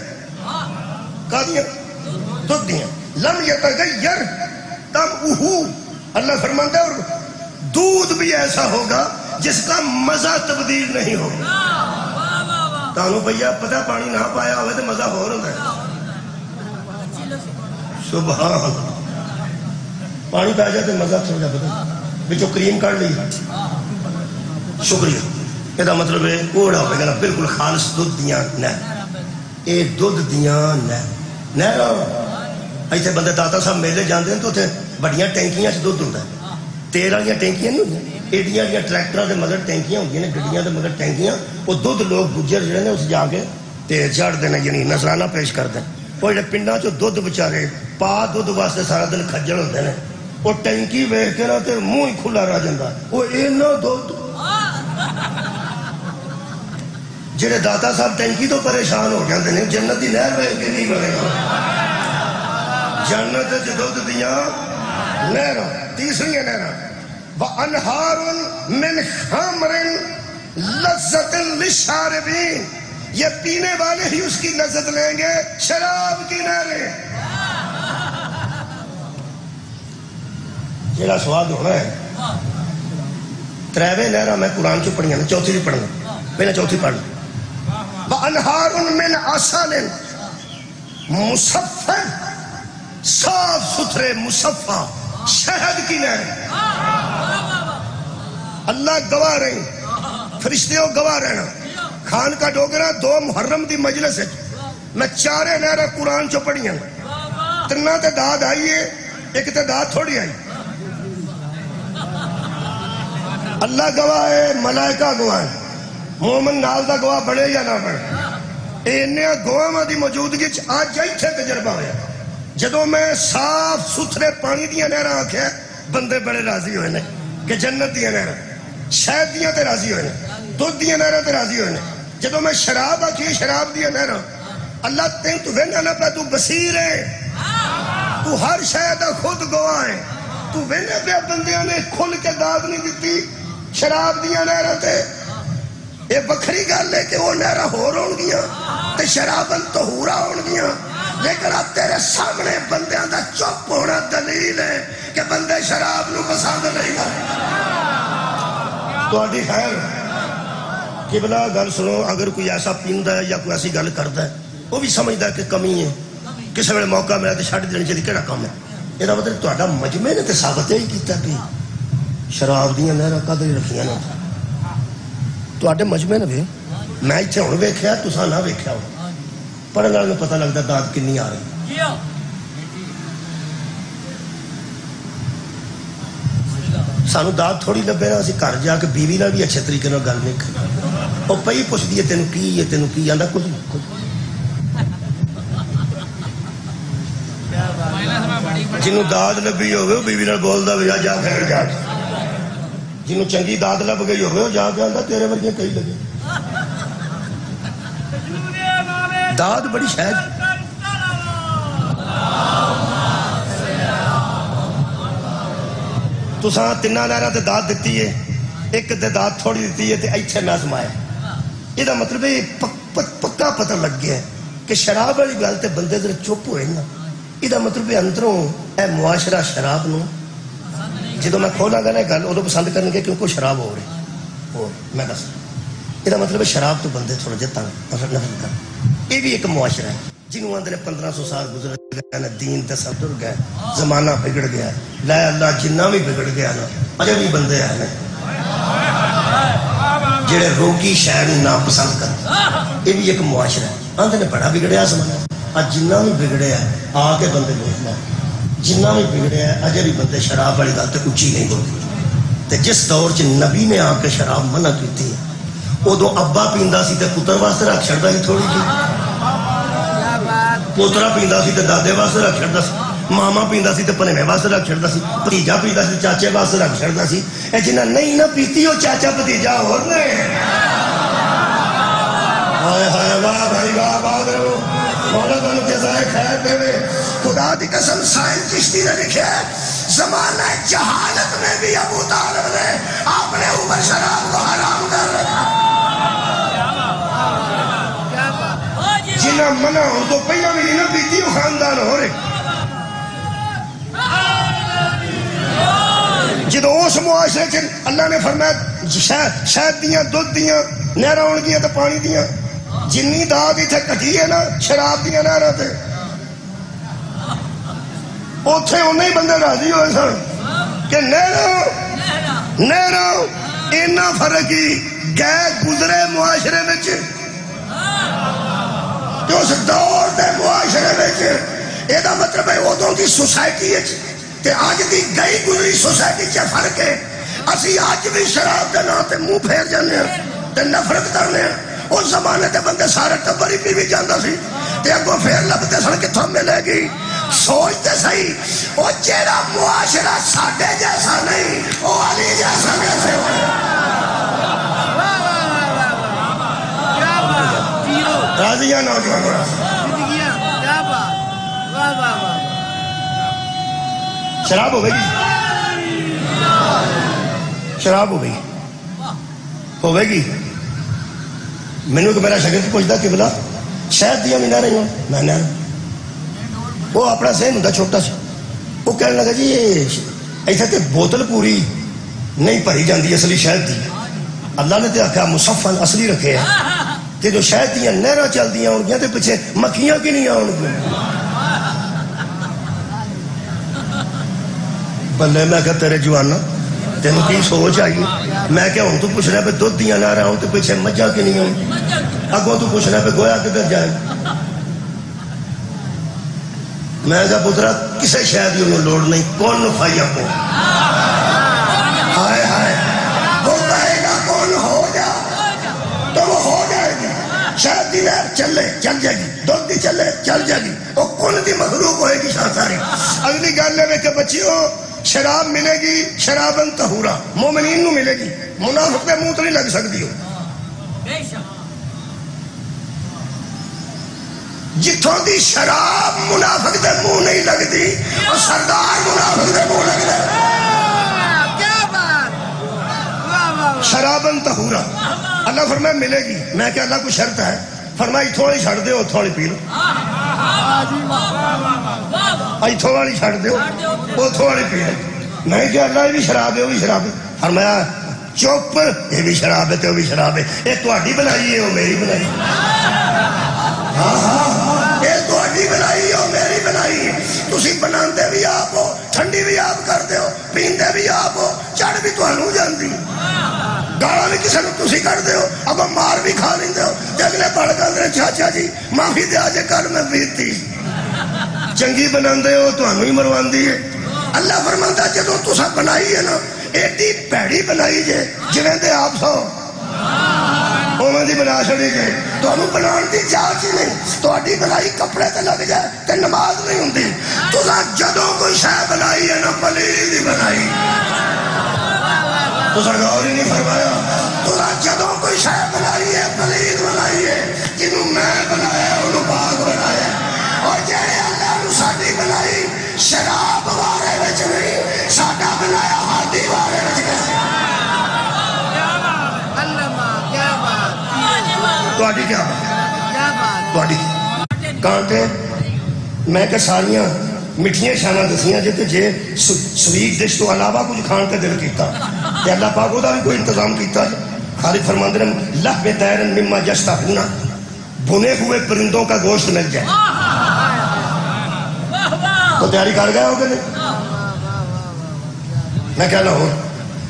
کادیاں دودھ دیاں لم یتغیر طعمہ. اللہ فرماتا اور دودھ بھی ایسا ہوگا جس کا مزہ تبدیل نہیں ہوگا. تانوں بھیا پتہ پانی نہ پایا ہوئے تو مزہ ہو رہا ہے. سبحان پانی پہ جائے تو مزہ تھوڑا پتہ بچوں کریم کر لی. شکریہ. یہ مطلب ہے اوڑا ہوئے گا بالکل خالص دودھ دیاں نہر. یہ دودھ دیاں نہر ایتھے بندے داتا صاحب میلے جاندے ہیں تو اتنے بڑیاں ٹینکیاں سے دودھ ہوتا ہے. تیل والی ٹینکیاں نہیں ہوتی، ایڈیاں جہاں ٹریکٹر کے مگر ٹینکیاں ہوتی ہیں، گڈیاں کے مگر ٹینکیاں. وہ دودھ لوگ گجر جڑے نے اس جا کے چڑھ دینا یعنی نذرانہ پیش کرتے ہیں. وہ جڑے پنڈاں چ دودھ بچارے پا دودھ واسطے سارا دن کھجل ہوتے ہیں وہ ٹینکی ویخ کے نا تے منہ ہی کھلا رہ جاتا. وہ اینا دودھ جڑے داتا صاحب ٹینکی تو پریشان ہو جاتے ہیں جنت کی نہر ویخ کے نہیں بنے گا. جنت دودھ دیاں نہر. تیسری نہر وَأَنْهَارٌ مِّنْ خَمْرٍ لَذَّةٍ لِلشَّارِبِينَ. یہ پینے والے ہی اس کی لذت لیں گے. شراب کی نہریں جیڑا سواد ہونا ہے. تریویں نہراں میں قرآن چ پڑھیاں نے, چوتھی بھی پڑھنا, پہلے چوتھی پڑھ لیں. وَأَنْهَارٌ مِّنْ عَسَلٍ مُصَفًّى. صاف ستھرے مصفہ شہد کی نہر. اللہ گواہ رہی, فرشتیوں گواہ رہنا. خان کا ڈوگرا 2 محرم دی مجلس ہے میں 4 نہر قرآن چو پڑھیاں. 3 تے داد آئیے, 1 تے داد تھوڑی آئی. اللہ گواہ ہے, ملائکہ گواہ ہے, مومن نال دا گواہ بڑے یا نہ بڑے. انہاں گواہاں دی موجودگی آج ایتھے تجربہ ہویا جدوں میں صاف ستھرے پانی دیاں نہراں آکھیا. بندے بڑے راضی ہوئے نے کہ جنت دیاں نہراں, شہد دیاں تے راضی ہوئے نے, دودھ دیاں نہراں تے راضی ہوئے نے. جدوں میں شراب آکھی شراب دیاں نہراں, اللہ تین تو وینا نہ پہ, تو بصیر ہے, تو ہر شے دا خود گواہ ہے. تو وینا پہ بندیاں نے کھل کے داد نہیں دیتی شراب دیاں نہراں تے. یہ بکھری گل ہے کہ وہ نہراں ہور ہون گیاں تے شراباں طہورا ہون گیاں, لیکن اب تیرے سامنے بندیاں دا چپ ہونا دلیل ہے کہ بندے شراب نو پسند نہیں کرتے. تو آڈی خیر قبلہ گل سنو, اگر کوئی ایسا پیندا ہے یا کوئی ایسی گل کردا ہے وہ بھی سمجھدا ہے کہ کمی ہے, کسی ویلے موقع ملا تے چھڈ دینی چاہیے, کیڑا کام ہے. یہ مطلب تہاڈا مجمع نے تے ثابت ہی کیتا کہ شراب دیاں نہراں کدی رکھیاں نے. تہاڈے مجمع نے بھی میں ایتھے ہن ویکھیا, تساں نہ ویکھیا ہو. پڑھن والے پتہ لگتا داد کنی آ رہی. سانو داد تھوڑی لبے نا, اسی گھر جا کے بیوی نال بھی اچھے طریقے نال گل نہیں کرنی. وہ پئی پوچھدی ہے تینوں کی ہے, تینوں کی آندا کچھ نہیں. جنوں داد لبی ہوے بیوی نال بولدا وی جا کے جا. جنوں چنگی داد لب گئی ہوے جا کے آندا تیرے ورگے کئی لگے. داد بڑی شاید تساں 3 نہراں تے داد دیتی ہے, 1 تے داد تھوڑی دیتی ہے تے ایتھے میں آزمایا. یہ مطلب ہے پکا پتہ لگ گیا کہ شراب والی گل تے بندے ذرا چپ ہوئے نا. یہ مطلب ہے اندروں اے معاشرہ شراب نو جدوں میں کھولاں گا نا گل ادو پسند کرن گے کیونکہ شراب ہو رہی ہو. میں دس یہ مطلب ہے شراب تو بندے تھوڑا جہا تنگ نفرت کر. یہ بھی ایک معاشرہ ہے جنہوں اندر 1500 سال گزر گئے, دین تے سب ٹر گئے, زمانہ بگڑ گیا. لا اللہ جنہ بھی بگڑ گیا نا اجے بھی بندے ہیں جڑے روگی شہر نہ پسند کر. یہ بھی ایک معاشرہ ہے. آندے نے بڑا بگڑیا زمانہ, اج جنہ بھی بگڑیا آ کے بندے دیکھنا, جنہ بھی بگڑیا اجے بھی بندے شراب والی گل تے اچھی نہیں بولتے. جس دور چ نبی نے آ کے شراب منع کی ادو ابا پیندا سی تے پتر واسطے رکھ چھڑدا سی تھوڑی جی, پوترا پیندا سی تے دادے واسطے رکھ چھڑدا سی, ماما پیندا سی تے پنیویں واسطے رکھ چھڑدا سی, بھتیجا پیندا سی چاچے واسطے رکھ چھڑدا سی. اے جنہ نہیں نہ پیتی وہ چاچا بھتیجا ہور نے. ہائے ہائے واہ بھائی واہ, بات رہو مولا تانوں جزائے خیر دے. خدا دی قسم سائن چشتی نے لکھا ہے زمانہ جہالت میں بھی ابو طالب نے آپ نے اوپر شراب کو حرام کر رکھا. جنہ منع ہو تو پہلا بھی نہیں پیتی وہ خاندان ہو رہے. جدو اس معاشرے چ اللہ نے فرمایا شہد دیاں دودھ دیاں نہراں ہون گیاں تے پانی دیاں, جنی داد اتنے کٹی ہے نا شراب دیاں نہراں تے اوتھے انہیں بندے راضی ہوئے سن کہ نہراں اینا فرق ہی گئے گزرے معاشرے میں کہ اس دور دے معاشرے میں. یہ مطلب ہے ادوں کی سوسائٹی تے آج دی گئی گزری سوسائٹی چ فرق ہے. اسی آج بھی شراب کے نام تے منہ پھیر جانے تے نفرت کرنے. اس زمانے تے بندے سارے ٹبر ہی پی بھی جانا سی تے اگوں پھر لبتے سن کتھوں ملے گی. سوچتے صحیح وہ جیڑا معاشرہ ساڈے جیسا نہیں وہ علی جیسا کیسے ہو؟ راضیہ نوجوان شراب ہو گئی شراب ہو گئی گی مینو کہ میرا شاگرد پوچھتا کہ بلا شاید دیا بھی نہ رہی ہوں میں نہ وہ اپنا ذہن ہوتا چھوٹا سا وہ کہنے لگا جی یہ ایسا کہ بوتل پوری نہیں بھری جاتی اصلی شہد دی اللہ نے تو آخیا مصفا اصلی رکھے ہیں کہ جو شہد دیا نہریں چلتی آن گیا تو پیچھے مکھیاں کی نہیں آن گیا بلے میں کہا تیرے جوانا تینوں کی سوچ آئی میں کیا ہوں تو پوچھ رہا پہ دودھ دیا نہ رہا ہوں تو پیچھے مجھا کی نہیں ہوں اگوں تو پوچھ رہا پہ گویا کدھر جائے میں کہا پترا کسے شاید انہوں لوڑ نہیں کون نفائی آپ کو ہائے ہائے وہ کہے گا کون ہو جا تو وہ ہو جائے گی شاید دی لہر چلے چل جائے گی دودھ دی چلے چل جائے گی وہ کون دی مخلوق ہوئے گی شاہ ساری اگلی گل ہے کہ بچیوں شراب ملے گی شرابن طہورا مومنین نو ملے گی منافق دے منہ تو نہیں لگ سکتی ہو جتوں دی شراب منافق دے منہ نہیں لگتی اور سردار منافق دے منہ لگ دے شرابن طہورا اللہ فرمائے ملے گی میں کہ اللہ کو شرط ہے فرمائی تھوڑی چھڑ دے تھوڑی پی لو آئی تھوڑی چھڑ دے وہ تھوڑی پی لو میں کہ اللہ یہ بھی شراب ہے وہ بھی شراب ہے فرمایا چپ یہ بھی شراب ہے تو وہ بھی شراب ہے یہ تہاڈی بنائی ہے وہ میری بنائی ہاں ہاں یہ تہاڈی بنائی ہے وہ میری بنائی ہے تسی بناندے بھی آپ ہو ٹھنڈی بھی آپ کرتے ہو پیندے بھی آپ ہو چڑھ بھی تہانوں جاندی گالا بھی کسی کو تسی کر دے ہو اگو مار بھی کھا لیندے ہو اگلے پڑھ کر چاچا جی معافی دے آجے کل میں بیتی چنگی بناندے ہو تہانوں ہی مرواندی ہے اللہ فرماندا جدوں تساں بنائی ہے نا ایڈی پیڑی بنائی جے جویں دے آپ سو اوویں دی بنا چھڑی جے تانوں بنان دی جاچ ہی نہیں تہاڈی بنائی کپڑے تے لگ جائے تے نماز نہیں ہوندی تساں جدوں کوئی شے بنائی ہے نا پلیت دی بنائی تساں غور ہی نہیں فرمایا تساں جدوں کوئی شے بنائی ہے پلیت بنائی ہے جنوں میں بنایا انہوں پاک بنایا اور جڑے اللہ نو ساڈی بنائی شراب وارے وچ نہیں ساڈا بنایا ہادی وارے وچ نہیں تہاڈی کیا بات تہاڈی کانٹے میں کہ ساریاں مٹھیاں شاناں دسیاں جے تے جے سویٹ ڈش تو علاوہ کچھ کھان تے دل کیتا تے اللہ پاک دا بھی کوئی انتظام کیتا خالق فرماندے نے لحم طیر مما یشتہون بھنے ہوئے پرندوں کا گوشت مل جائے تو تیاری کر گئے ہوگے نہیں میں کہنا ہوں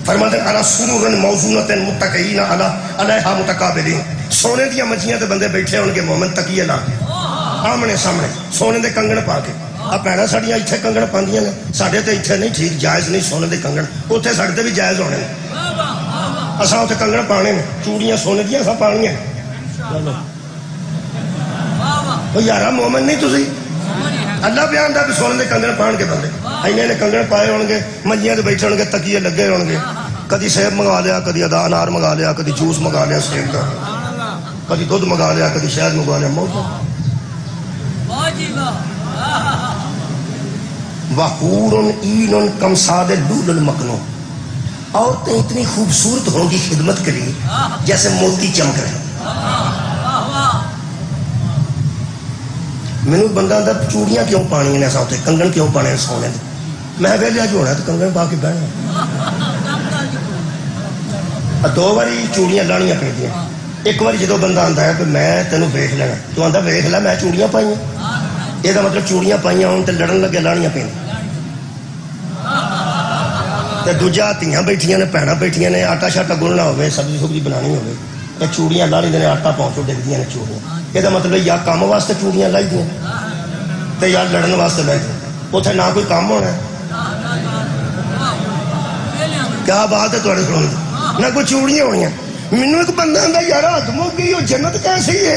فرماتے علی سرور موضونۃ متکئین علیہا متقابلین سونے دیا مچھیاں تے بندے بیٹھے ہون گے مومن تکیے لا کے آمنے سامنے سونے دے کنگن پا کے اب بھੈਣਾਂ ساڈیاں ایتھے کنگن پاندیاں نے ساڈے تے ایتھے نہیں ٹھیک جائز نہیں سونے دے کنگن اوتھے ساڈے تے بھی جائز ہونے اساں اوتھے کنگن پانے نے چوڑیاں سونے دیاں اساں پانیاں او یارا مومن نہیں تسی اللہ بیان دا بھی سونے دے کنگن پان کے بندے اینے نے کنگن پائے ہون گے منجیاں تے بیٹھے ہون گے تکیے لگے ہون گے کدی سیب منگا لیا کدی انار منگا لیا کدی جوس منگا لیا سیب دا کدی دودھ منگا لیا کدی شہد منگا لیا موت وحور عین کمثال لؤلؤ المکنون عورتیں اتنی خوبصورت ہوں گی خدمت کے لیے جیسے موتی چمک رہے مینوں بندہ اندر چوڑیاں کیوں پانی نے ساتھ کنگن کیوں پانے سونے دے میں ویلیا جو ہونا تو کنگن پا کے بہنا دو باری چوڑیاں لانیاں پیندیاں ایک بار جدو بندہ آندا ہے کہ میں تینوں ویکھ لینا تو آندا ویکھ لے میں چوڑیاں پائیاں یہ مطلب چوڑیاں پائیاں ہون تے لڑن لگے لانیاں پین تے دوجا تیاں بیٹھیاں نے بھੈਣਾں بیٹھیاں نے آٹا شاٹا گننا ہوے سبزی سبزی بنانی ہوے تے چوڑیاں لا لیندے نے آٹا پہنچو ڈگدیاں نے چوڑیاں یہ مطلب یا کام واسطے چوڑیاں لائی دیاں تے یا لڑن واسطے لائی دیاں اوتھے نہ کوئی کام ہونا ہے کیا بات ہے تہاڈے کول نہ کوئی چوڑیاں ہونیاں مینوں ایک بندہ آندا یار حد مک گئی وہ جنت کیسی ہے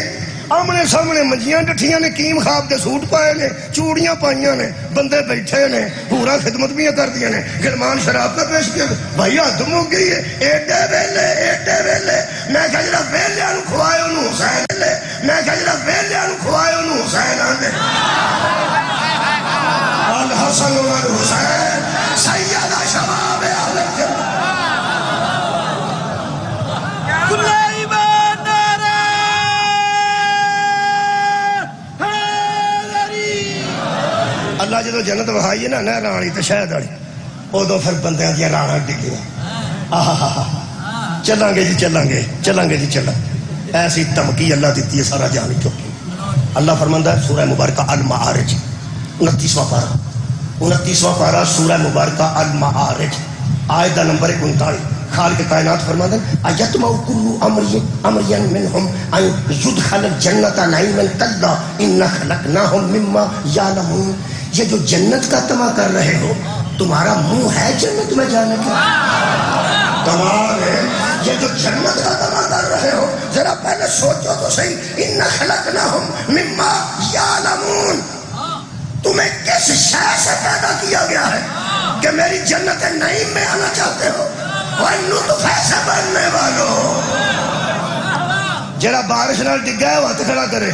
آمنے سامنے منجیاں ڈٹھیاں نے، کیم خواب دے سوٹ پائے نے، چوڑیاں پائیاں نے، بندے بیٹھے نے، پورا خدمت بھی کر دیا نے، گلمان شراب کا پیش کیا، بھائی حد مک گئی ہے، ایڈے ویلے میں کہا جڑا ویلیاں نو کھوائے انہوں حسین لے، میں کہا جڑا ویلیاں نو کھوائے انہوں حسین آنے الحسن والحسین سیدہ شباب اہل الجنہ اللہ جدو جنت وہائی ہے نا نہر والی تے شہد والی، ادو پھر بندیاں دیا راڑاں ڈگیاں، چلیں گے جی چلیں گے، ایسی دھمکی اللہ دیتی ہے سارا جان چکی۔ اللہ فرماندا ہے سورہ مبارکہ المعارج 29واں پارہ سورہ مبارکہ المعارج آیت دا نمبر 39، خالق کائنات فرماتا ہے ایتمع کل امر منہم ان یدخل الجنت نعیما کلا ان خلقناہم مما یعلمون۔ یہ جو جنت کا طمع کر رہے ہو، تمہارا منہ ہے جنت میں جانے کا؟ کمال ہے۔ یہ جو جنت کا طمع کر رہے ہو، ذرا پہلے سوچو تو صحیح، ان خلقناہم مما یعلمون، تمہیں کس شے سے پیدا کیا گیا ہے کہ میری جنت نعیم میں آنا چاہتے ہو؟ اور نطفے سے بننے والو، جڑا بارش نال ڈگا ہے وہ ہاتھ کھڑا کرے،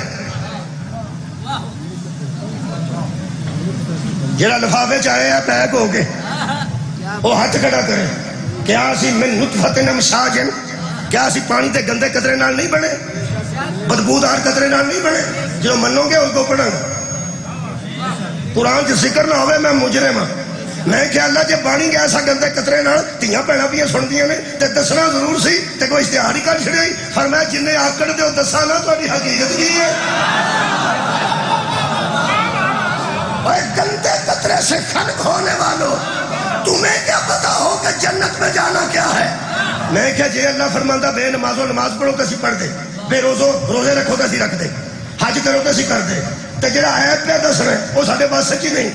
جڑا لفافے چاہے ہے پیک ہو کے وہ ہاتھ کھڑا کرے۔ کیا اسی من نطفت امشاجن، کیا اسی پانی تے گندے قطرے نال نہیں بنے، بدبودار قطرے نال نہیں بنے؟ جو منو گے اس کو پڑھیں، قرآن جو ذکر نہ ہوئے میں مجرم ہوں۔ میں کہ اللہ جب بانی گیا ایسا گندے قطرے نال تیاں پیڑا پیاں سن دیاں نے تے دسنا ضرور سی تے کوئی اشتہار ہی کر چھڑائی، فرمایا جنہیں آکڑ دے دسا نہ تہاڈی حقیقت کی ہے۔ اور گندے قطرے سے خلق ہونے والوں، تمہیں کیا پتا ہو کہ جنت میں جانا کیا ہے؟ میں کہ جے اللہ فرماندا بے نمازوں نماز پڑھو تو اسی پڑھ دے، بے روزے رکھو تو اسی رکھ دے، حج کرو تو اسی کر دے، تے جڑا عیب پہ دس رہے وہ ساڈے پاس سچی نہیں۔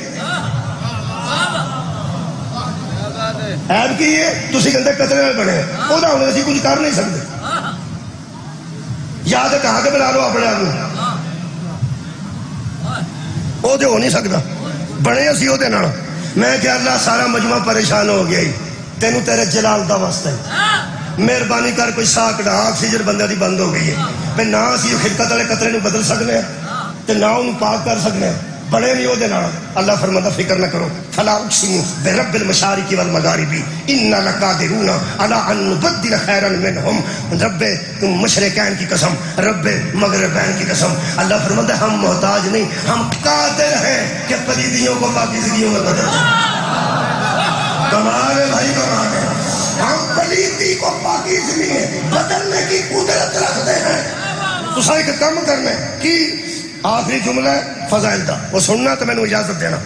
عیب کی ہے تسی گندے قطرے نال بنے، وہ ہن اسی کچھ کر نہیں سکتے، یاد کہاں کے بنا لو اپنے آپ کو، وہ تو ہو نہیں سکتا، بنے اسی وہ نال۔ میں کہ اللہ سارا مجمع پریشان ہو گیا ہی، تینوں تیرے جلال دا واسطہ ہے، مہربانی کر کوئی ساکھ ڈا، آکسیجن بندے دی بند ہو گئی ہے، میں نہ اسی خلقت والے قطرے نو بدل سکنے ہیں تے نہ انہوں پاک کر سکنے ہیں، بڑے نہیں وہ نال۔ اللہ فرماتا فکر نہ کرو، فلا اقسم برب المشارق والمغارب انا لقادرون علی ان نبدل خیرا منہم، رب تم مشرقین کی قسم، رب مغربین کی قسم۔ اللہ فرماتا ہم محتاج نہیں، ہم قادر ہیں کہ پلیدیوں کو پاکیزگیوں میں بدل دیں۔ کمال ہے بھائی، کمال ہے، ہم پلیدی کو پاکیزگی میں بدلنے کی قدرت رکھتے ہیں۔ تو سا ایک کم کرنے کی آخری جملہ ہے فضائل دا، وہ سننا تو میں نے اجازت دینا۔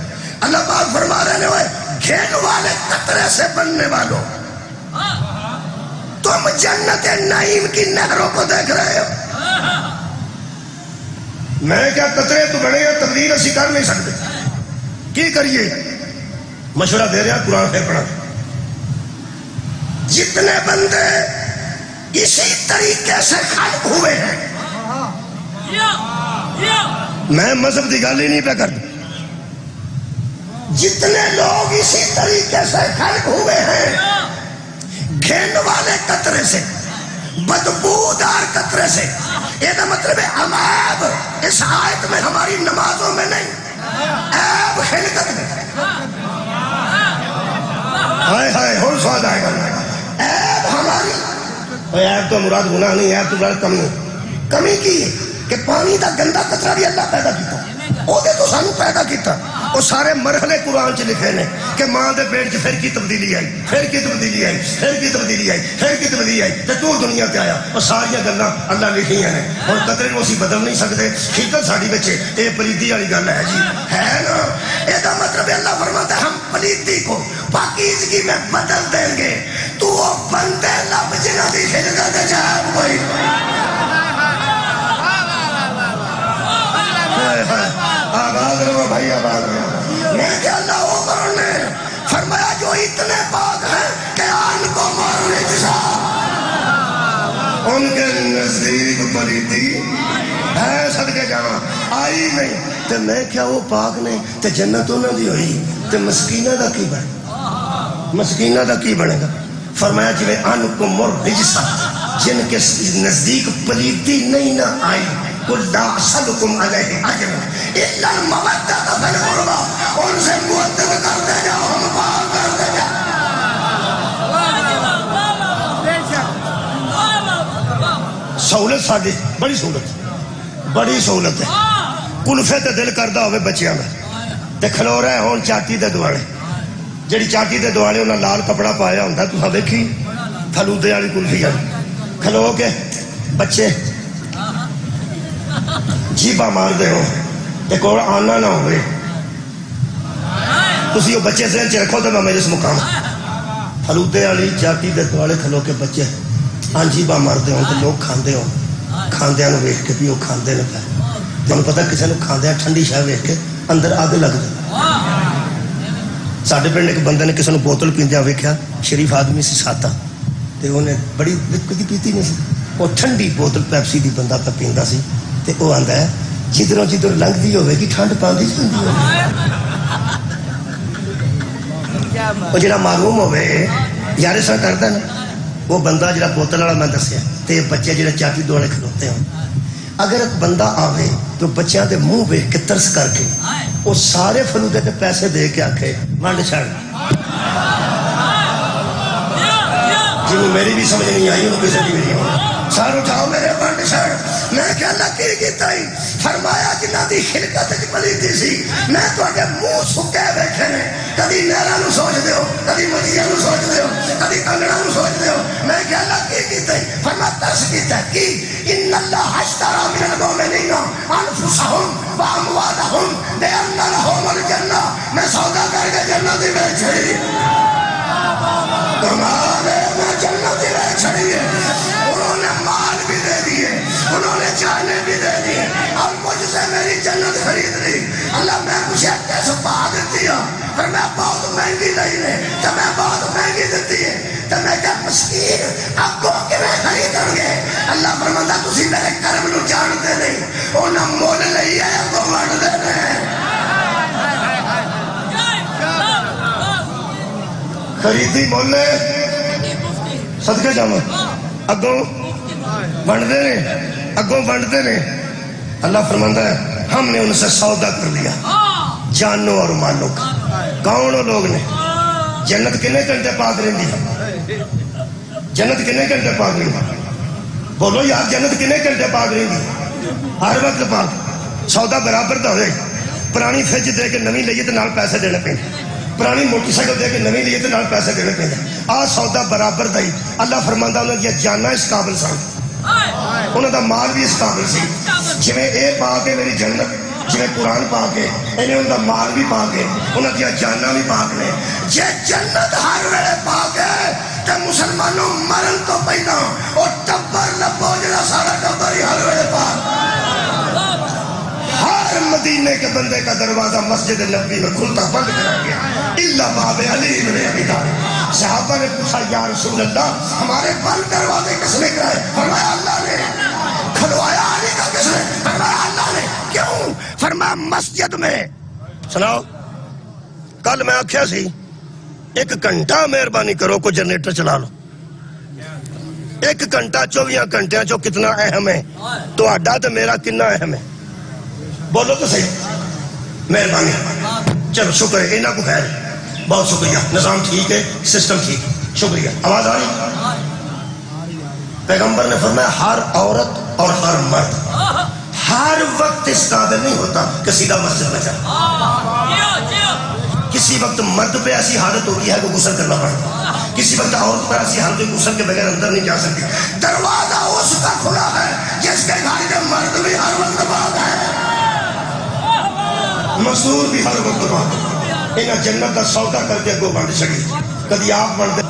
اللہ پاک فرما رہے ہوئے گھین والے قطرے سے بننے والوں، تم جنت نعیم کی نہروں کو دیکھ رہے ہو۔ میں کیا قطرے تو بڑے ہیں، تبدیل اسی کر نہیں سکتے، کی کریے؟ مشورہ دے رہا قرآن پھر پڑھا، جتنے بندے اسی طریقے سے خلق ہوئے ہیں، میں مذہب کی گل ہی نہیں پہ کرتا، جتنے لوگ اسی طریقے سے خلق ہوئے ہیں، گھن والے قطرے سے، بدبودار قطرے سے، یہ مطلب ہے عیب اس آیت میں ہماری نمازوں میں نہیں، عیب خلقت میں۔ ہائے ہائے ہون سواد آئے گا، عیب ہماری، عیب تو مراد گناہ نہیں، عیب تو مراد کمی کی ہے کہ پانی دا گندا قطرہ بھی اللہ پیدا کیتا، وہ دے تو سانو پیدا کیتا، وہ سارے مرحلے قرآن چ لکھے نے کہ ماں دے پیٹ چ پھر کی تبدیلی آئی، پھر کی تبدیلی آئی، پھر کی تبدیلی آئی، پھر کی تبدیلی آئی، تے تو دنیا تے آیا، وہ ساری گلاں اللہ لکھیاں نے، اور قطرے کو اسی بدل نہیں سکتے، حقیقت ساڈی وچ اے پلیدی والی گل ہے جی، ہے نا؟ اے دا مطلب اللہ فرماتا ہے ہم پلیدی کو پاکیزگی میں بدل دیں گے، تو وہ بندے لب جنہاں دی خلقت عجائب کوئی آباد رہو بھائی، آباد رہو۔ میں کہ اللہ عمر نے فرمایا جو اتنے پاک ہیں کہ آن کو مارنے جسا، ان کے نزدیک پلیتی ہے صدقے جانا آئی نہیں تے میں کیا وہ پاک نے تے جنت انہوں دی ہوئی تے مسکینہ دا کی بنے مسکینہ دا کی بنے گا فرمایا جویں انکم الرجس جن کے نزدیک پلیتی نہیں نہ آئی قل لا اسألکم علیہ اجر الا المودۃ فی القربى ان سے مودت کرتے جاؤ ہم پاک کرتے جاؤ سہولت ساڈی بڑی سہولت ہے کلفے تے دل کردا ہوئے بچیاں دا تے کھلو رہے ہون چاٹی دے دوالے جڑی چاٹی دے دوالے انہاں لال کپڑا پایا ہوندا تساں ویکھی پھلودے والی کلفی کھلو کے بچے جیبا مار دے ہو تے کول آنا نہ ہوئے تسی وہ بچے ذہن چ رکھو تے میں میرے اس مقام پھلودے والی چاٹی دے دوالے کھلو کے بچے جیبا مارتے ہوں تو لوگ کھاندے ہوں کھاندیاں نو ویکھ کے بھی وہ کھاندے نہ پے تمہیں پتہ کسی نے کھاندیاں ٹھنڈی شے ویکھ کے اندر اگ لگ جائے ساڈے پنڈ ایک بندے نے کسی نے بوتل پیندیاں ویکھیا شریف آدمی سی ساتا تے انہیں بڑی کدی پیتی نہیں سی وہ ٹھنڈی بوتل پیپسی دی بندہ پہ پیندا سی تے وہ آندا ہے جدھروں جدھر لنگدی ہوے گی ٹھنڈ پاندی ہوندی ہوے وہ جڑا معلوم ہوے یار سا کردا نا وہ بندہ جڑا بوتل والا میں دسیا تے بچے جڑے چاٹی دوڑے کھلوتے ہوں اگر ایک بندہ آوے تو بچیاں دے منہ ویکھ کے ترس کر کے وہ سارے فلودے تے پیسے دے کے آکھے ونڈ چھڑ جنہوں میری بھی سمجھ نہیں آئی انہوں کسی بھی نہیں ہونا سار اٹھاؤ میرے ونڈ چھڑ میں کہ اللہ کی کیتا ہی فرمایا جنہ دی خلقت وچ پلیتی سی میں تواڈے منہ سکے بیٹھے نے کدی نہراں نو سوچ دیو کدی مچھیاں نو سوچ دیو کدی کنگڑاں نو سوچ دیو میں کہ اللہ کی کیتا ہی فرمایا ترس کیتا کی ان اللہ اشترى من المؤمنین انفسهم واموالهم بان لهم الجنہ میں سودا کر کے جنت میں چھڑی کمال ہے میں جنت میں چھڑی ہے انہوں نے مال بھی دے دیے انہوں نے جانے بھی دے دیے اور مجھ سے میری جنت خرید لی اللہ میں کچھ کیسے پا دیتی ہوں پر میں بہت مہنگی نہیں لے تو میں بہت مہنگی دیتی ہے تو میں کیا مسکین آپ کو کہ میں خریدوں گے اللہ فرماتا تسی میرے کرم نو جانتے نہیں انہوں مول لئی ہے آپ کو مار دینے خریدی مولے صدقے جامع اگوں بنڈتے نے اگوں بنڈتے نے اللہ فرماتا ہے ہم نے ان سے سودا کر لیا جانوں اور مالوں کا کون وہ لوگ نے جنت کنے گھنٹے پاک رہی جنت کنے گھنٹے پاک رہی بولو یار جنت کنے گھنٹے پاک رہی ہر وقت پاک سودا برابر دا ہوئے پرانی فریج دے کے نویں لئیے تو نال پیسے دینے پہ پرانی موٹر سائیکل دے کے نویں لئیے تو نال پیسے دینے پہ آ سودا برابر دا ہی اللہ فرماندہ انہوں نے جانا اس قابل سان انہوں دا مال بھی اس قابل سی جویں اے پاک ہے میری جنت جویں قرآن پاک ہے انہیں ان دا مال بھی پاک ہے انہوں دیا جانا بھی پاک نے جے جنت ہر ویلے پاک ہے تو مسلمانوں مرن تو پہنا اور ٹبر لبو جڑا سارا ٹبر ہی ہر ویلے پاک ہر مدینے کے بندے کا دروازہ مسجد نبی میں کھلتا بند کرا گیا اللہ باب علی ابن ابی طالب صحابہ نے پوچھا یا رسول اللہ ہمارے بند دروازے کس نے کرائے فرمایا اللہ نے کھلوایا علی کا کس نے فرمایا اللہ نے کیوں فرمایا مسجد میں سناؤ کل میں آکھیا سی ایک گھنٹہ مہربانی کرو کو جنریٹر چلا لو ایک گھنٹہ 24 گھنٹے جو کتنا اہم ہے تو اڈا تو میرا کتنا اہم ہے بولو تو صحیح مہربانی چلو شکر ہے انہاں کو خیر بہت شکریہ نظام ٹھیک ہے سسٹم ٹھیک شکریہ آواز آ رہی پیغمبر نے فرمایا ہر عورت اور ہر مرد ہر وقت اس قابل نہیں ہوتا کہ سیدھا مسجد میں جائے کسی وقت مرد پہ ایسی حالت ہوتی ہے کہ غسل کرنا پڑتا کسی وقت عورت پر ایسی حالت غسل کے بغیر اندر نہیں جا سکتی دروازہ اس کا کھلا ہے جس کے گھر کے مرد بھی ہر وقت بات ہے مزدور بھی ہر وقت بات ہے انہیں جنت کا سودا کر کے اگوں بنڈ چڑی کدی آپ بنڈ دے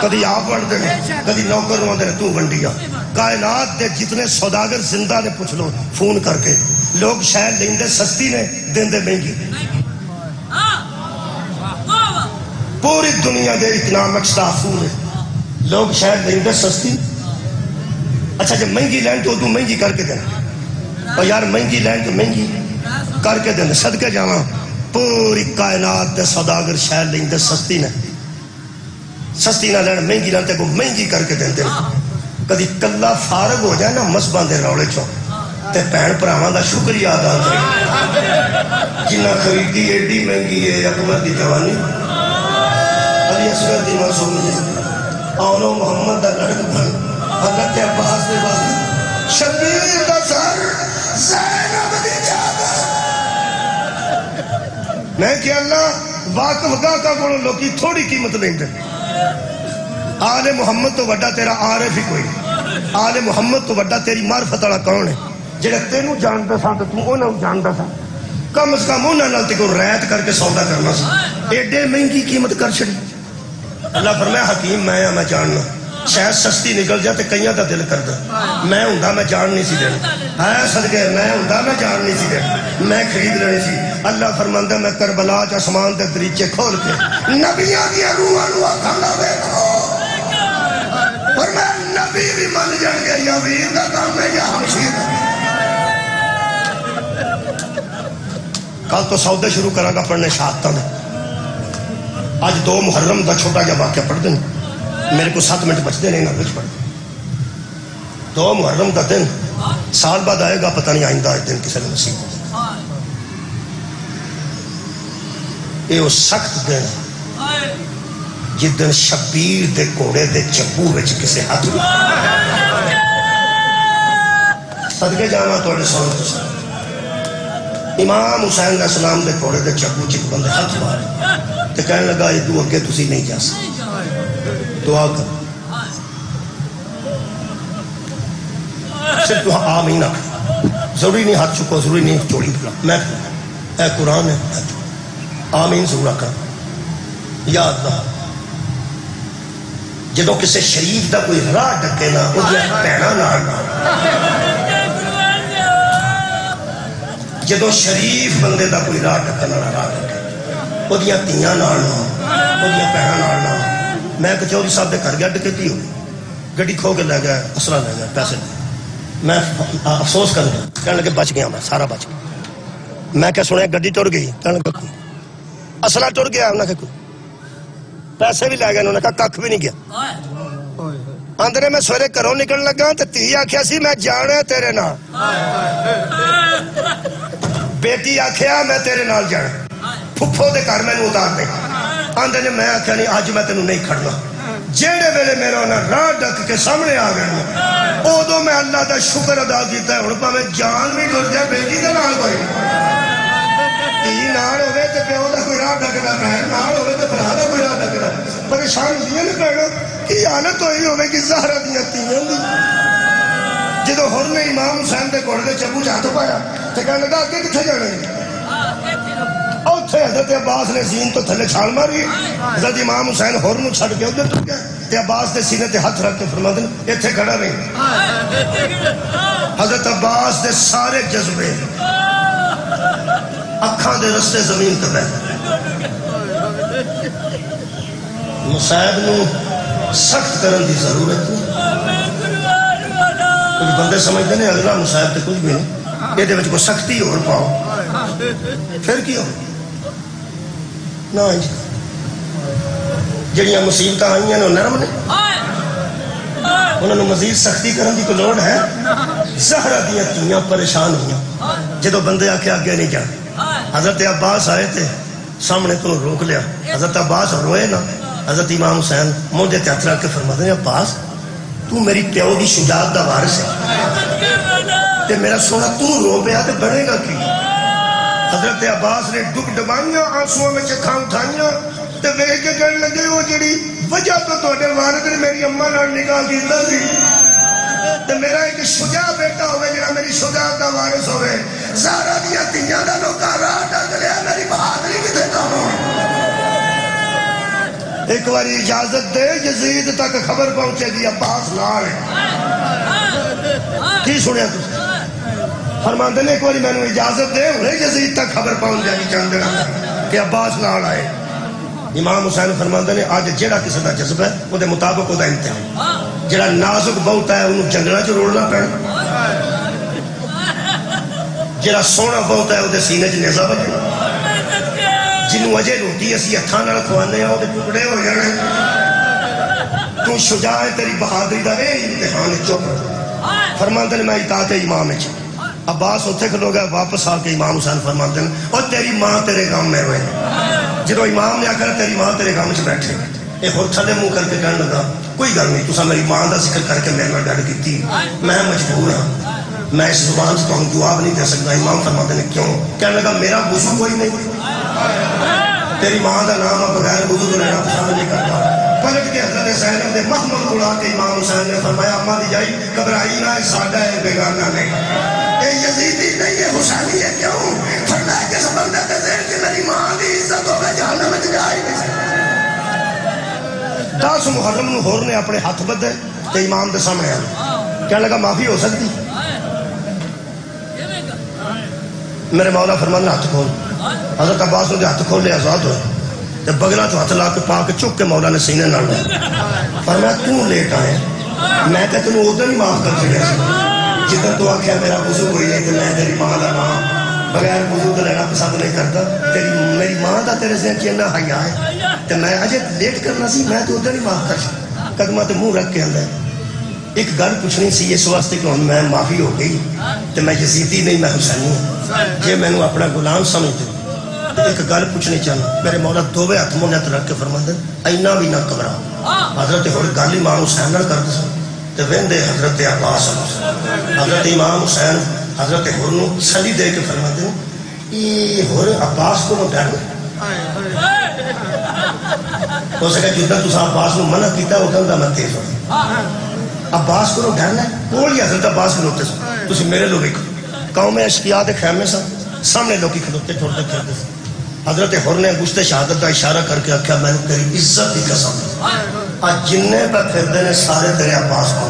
کدی آپ بنڈ دے کدی نوکر روان دے تو ونڈیا کائنات دے جتنے سوداگر زندہ نے پوچھ لو فون کر کے لوگ شہر لیندے سستی نے دیندے مہنگی پوری دنیا دے اکنامک سٹاف ہے لوگ شاید دیں گے سستی. اچھا جب مہنگی لین تو مہنگی کر کے دینا. اور یار مہنگی لین تو مہنگی کر کے دینا. صدقے جاواں پوری کائنات دے سوداگر شاید لیں گے سستی نہ سستی نہ لین مہنگی لین تے کو مہنگی کر کے دیں. کدی کلا فارغ ہو جائے نا مسباں دے روڑے چوں تے بہن بھراواں دا شکریہ ادا کرے. جنہ خریدی ایڈی مہنگی ہے اکبر دی جوانی علی اصغر دی معصومی اولو محمد دا لڑک بھن حضرت عباس دے بعد شبیر دا سر زینب دی جاگا. میں کہ اللہ واقف گاہ کا گوڑوں لوگی تھوڑی قیمت نہیں دے. آل محمد تو وڈا تیرا عارف ہی کوئی. آل محمد تو وڈا تیری معرفت والا کون ہے جڑا تینوں جاندا سا تے تو انہاں نوں جاندا سا. کم از کم انہاں نال تے کو ریت کر کے سودا کرنا سی. ایڈے مہنگی قیمت کر چھڑی. اللہ فرمایا حکیم میں جاننا. شاید سستی نکل جائے تے کئیاں دا دل کردا میں ہوندا میں جان نہیں سی دینا. ہے صدقے میں ہوندا میں جان نہیں سی دینا. میں خرید لینی سی. اللہ فرماندا میں کربلا چ آسمان دے دریچے کھول کے نبیاں دی روحاں نوں آکھاں گا ویکھو. اور میں نبی بھی من جان گیا یا ویر دا کام ہے یا ہمشیر. کل تو سودے شروع کراں گا پڑھنے شہادتاں دے. آج 2 محرم دا چھوٹا جا واقعہ پڑھ دیں. میرے کو 7 منٹ بچتے نہیں نہ کچھ پڑھ. 2 محرم کا دن سال بعد آئے گا پتہ نہیں آئندہ دن کسی نے نصیب ہو. یہ وہ سخت دن جس دن شبیر دے کوڑے دے چبو وچ کسے ہاتھ صدقے جانا توڑے سونے تو ساتھ امام حسین علیہ السلام دے کوڑے دے چبو چک بندے ہاتھ مارے تو کہنے لگا یہ تو اگے تسی نہیں جا سکتے. دعا کر صرف تو آمین آکھ. ضروری نہیں ہاتھ چکو ضروری نہیں چوڑی پھلا. میں اے قرآن ہے آمین ضرور آکھا. یا اللہ جدو کسے شریف دا کوئی راہ ڈکے نا وہ دیا پہنا نارنا. جدو شریف بندے دا کوئی راہ ڈکے نا راہ ڈکے وہ دیا تیاں نارنا وہ دیا پہنا نارنا. میں کچوری صاحب دے کر گیا ڈکیتی ہوئی گڑی کھو کے لے گیا اسرا لے گیا پیسے لے. میں افسوس کر گیا کہنے لگے بچ گیا میں سارا بچ گیا. میں کیا سنیا گڈی ٹر گئی کہنے لگا کوئی اسرا ٹر گیا انہوں نے کوئی پیسے بھی لے گئے انہوں نے کہا ککھ بھی نہیں گیا. اندرے میں سویرے گھروں نکل لگا تو تھی آکھیا سی میں جانا تیرے نال. بیٹی آکھیا میں تیرے نال جانا. پھپھو دے گھر میں اتار دے. آندے نے میں آکھیا نہیں آج میں تینوں نہیں کھڑنا. جیڑے ویلے میرا انہاں راہ ڈک کے سامنے آ گئے ادو میں اللہ دا شکر ادا کیتا ہے. ہن پاویں جان بھی ٹر جائے بیٹی دے نال کوئی دھی نال ہوے تے پیو دا کوئی راہ ڈکدا بہن نال ہوے تے بھرا دا کوئی راہ ڈکدا پریشان ہوندیاں نے پیڑ کی حالت ہوئی ہوے کہ زہرا دیاں تیاں دی. جدو ہن نے امام حسین دے کوڑ دے چبو چ ہاتھ پایا تے کہنے لگا اگے کتھے جانا ہے. اوتھے حضرت عباس نے زین تو تھلے چھال ماری. حضرت امام حسین ہور نوں چھڈ کے ادھر ٹر گیا تے عباس دے سینے تے ہاتھ رکھ کے فرماندے ایتھے کھڑا رہی. حضرت عباس دے سارے جذبے اکھاں دے رستے زمین تے بہ مصائب نوں سخت کرن دی ضرورت نہیں. کچھ بندے سمجھتے ہیں اگلا مصائب تے کچھ بھی نہیں یہ دے وچ کوئی سختی اور پاؤ پھر کی ہو نہ جڑیاں مصیبتیں آئی ہیں نرم نے انہوں نے مزید سختی کرن دی کوئی لوڑ ہے. زہرا دیاں تیاں پریشان ہوئیاں جدو بندے آکے آگے نہیں جان. حضرت عباس آئے تھے سامنے تو روک لیا. حضرت عباس روئے نا. حضرت امام حسین موجے تے ہاتھ رکھ کے فرماتے ہیں عباس تو میری پیو دی شجاعت دا وارث ہے تے میرا سونا تو رو پیا تے بڑھے گا کی. حضرت عباس نے ڈب ڈبائیاں آنسوؤں میں چکھاں اٹھائیاں تے ویکھ کے کہنے لگے وہ جڑی وجہ تو تواڈے والد نے میری اماں نال نکاح کیتا سی تے میرا ایک شجاع بیٹا ہوئے جڑا میری شجاعت دا وارث ہوئے. زہرا دیاں تیاں دا لوکاں راہ ڈک لیا میری بہادری کتے کہو. ایک باری اجازت دے یزید تک خبر پہنچے گی عباس نال ہے. کی سنیا تُس فرماندے نے ایک باری میں نے اجازت دے انہیں یزید تک خبر پہنچ جائے گی چند دن کہ عباس نال آئے. امام حسین فرماندے نے اج جیڑا کسی دا جذبہ ہے وہ دے مطابق وہ دا امتحان، جیڑا نازک بہت ہے انہوں جنگلاں چ روڑنا پینا، جیڑا سونا بہت ہے وہ دے سینے چ نیزہ بجنا، جنوں اجے روٹی اسی ہتھاں نال کھوانے وہ دے ٹکڑے ہو جانے۔ تو شجاع ہے تیری بہادری دا اے امتحان چپ۔ فرماندے نے میں اطاعت امام وچ عباس اتھے کھلو گیا، واپس آ کے امام حسین فرماندے ہیں اور تیری ماں تیرے غم میں ہوئے۔ جدو امام نے آکر تیری ماں تیرے غم میں بیٹھے، ایک اور تھلے منہ کر کے کہنے لگا کوئی گل نہیں، تسا میری ماں دا ذکر کر کے میرے گل کیتی، میں مجبور ہوں، میں اس زبان سے تمہیں جواب نہیں دے سکتا۔ امام فرماتے ہیں کیوں؟ کہنے لگا میرا وضو کوئی نہیں، تیری ماں دا نام بغیر وضو تو لینا پسند نہیں کرتا۔ پلٹ کے حضرت زینب دے محمد اڑا کے امام حسین نے فرمایا اما دی جائی گھبرائی نہ، ساڈا ہے بیگانہ نہیں، اے یزیدی نہیں ہے حسینی ہے، کیوں؟ فرمایا کہ اس بندے تے ذہن کہ میری ماں دی عزت ہو گئی جہنم میں جائے گی۔ 10 محرم نو ہور نے اپنے ہاتھ بدے تے امام دے سامنے آیا، کہنے لگا معافی ہو سکتی؟ میرے مولا فرمانے ہاتھ کھول، حضرت عباس نے ہاتھ کھول لے آزاد ہوئے، تے بگلا تو ہاتھ لا کے پا کے چک کے مولا نے سینے نہ لیا۔ فرمایا کیوں لیٹ آئے؟ میں کہ تینوں ادھر ہی معاف کر چکے جدھر تو آکھیا میرا وضو کوئی نہیں تے میں تیری ماں دا نام بغیر وضو تو لینا پسند نہیں کرتا، میری ماں دا تیرے ذہن چ اتنا حیا ہے تے میں اجے لیٹ کرنا سی، میں تو ادھر ہی معاف کر چکا۔ قدمہ تے منہ رکھ کے اندر ایک گل پوچھنی سی اس واسطے کہ ہن میں معافی ہو گئی تے میں یزیدی نہیں میں حسینی ہوں، جے مینوں اپنا غلام سمجھتے ایک گل پوچھنی چاہنا۔ میرے مولا دوویں ہاتھ منہ رکھ کے فرماندے اینا بھی نہ گھبرا۔ حضرت ہور گل امام حسین نال کردے سن تے ویندے حضرت عباس، حضرت امام حسین حضرت ہور نو سلی دے کے فرماندے یہ ہور عباس کو ڈر ہو سکے جدھر تساں عباس نو منع کیتا ادھر دا میں تیز ہو عباس کو ڈرنا کول ہی حضرت عباس کھلوتے سن، تسی میرے لوگ قوم اشقیاء دے خیمے سن، سامنے لوکی کھلوتے ٹھوڑتے پھرتے سن۔ حضرت ہور نے گشت شہادت کا اشارہ کر کے آکھیا میں تیری عزت کی قسم آج جننے پہ پھردے نے سارے تیرے عباس کو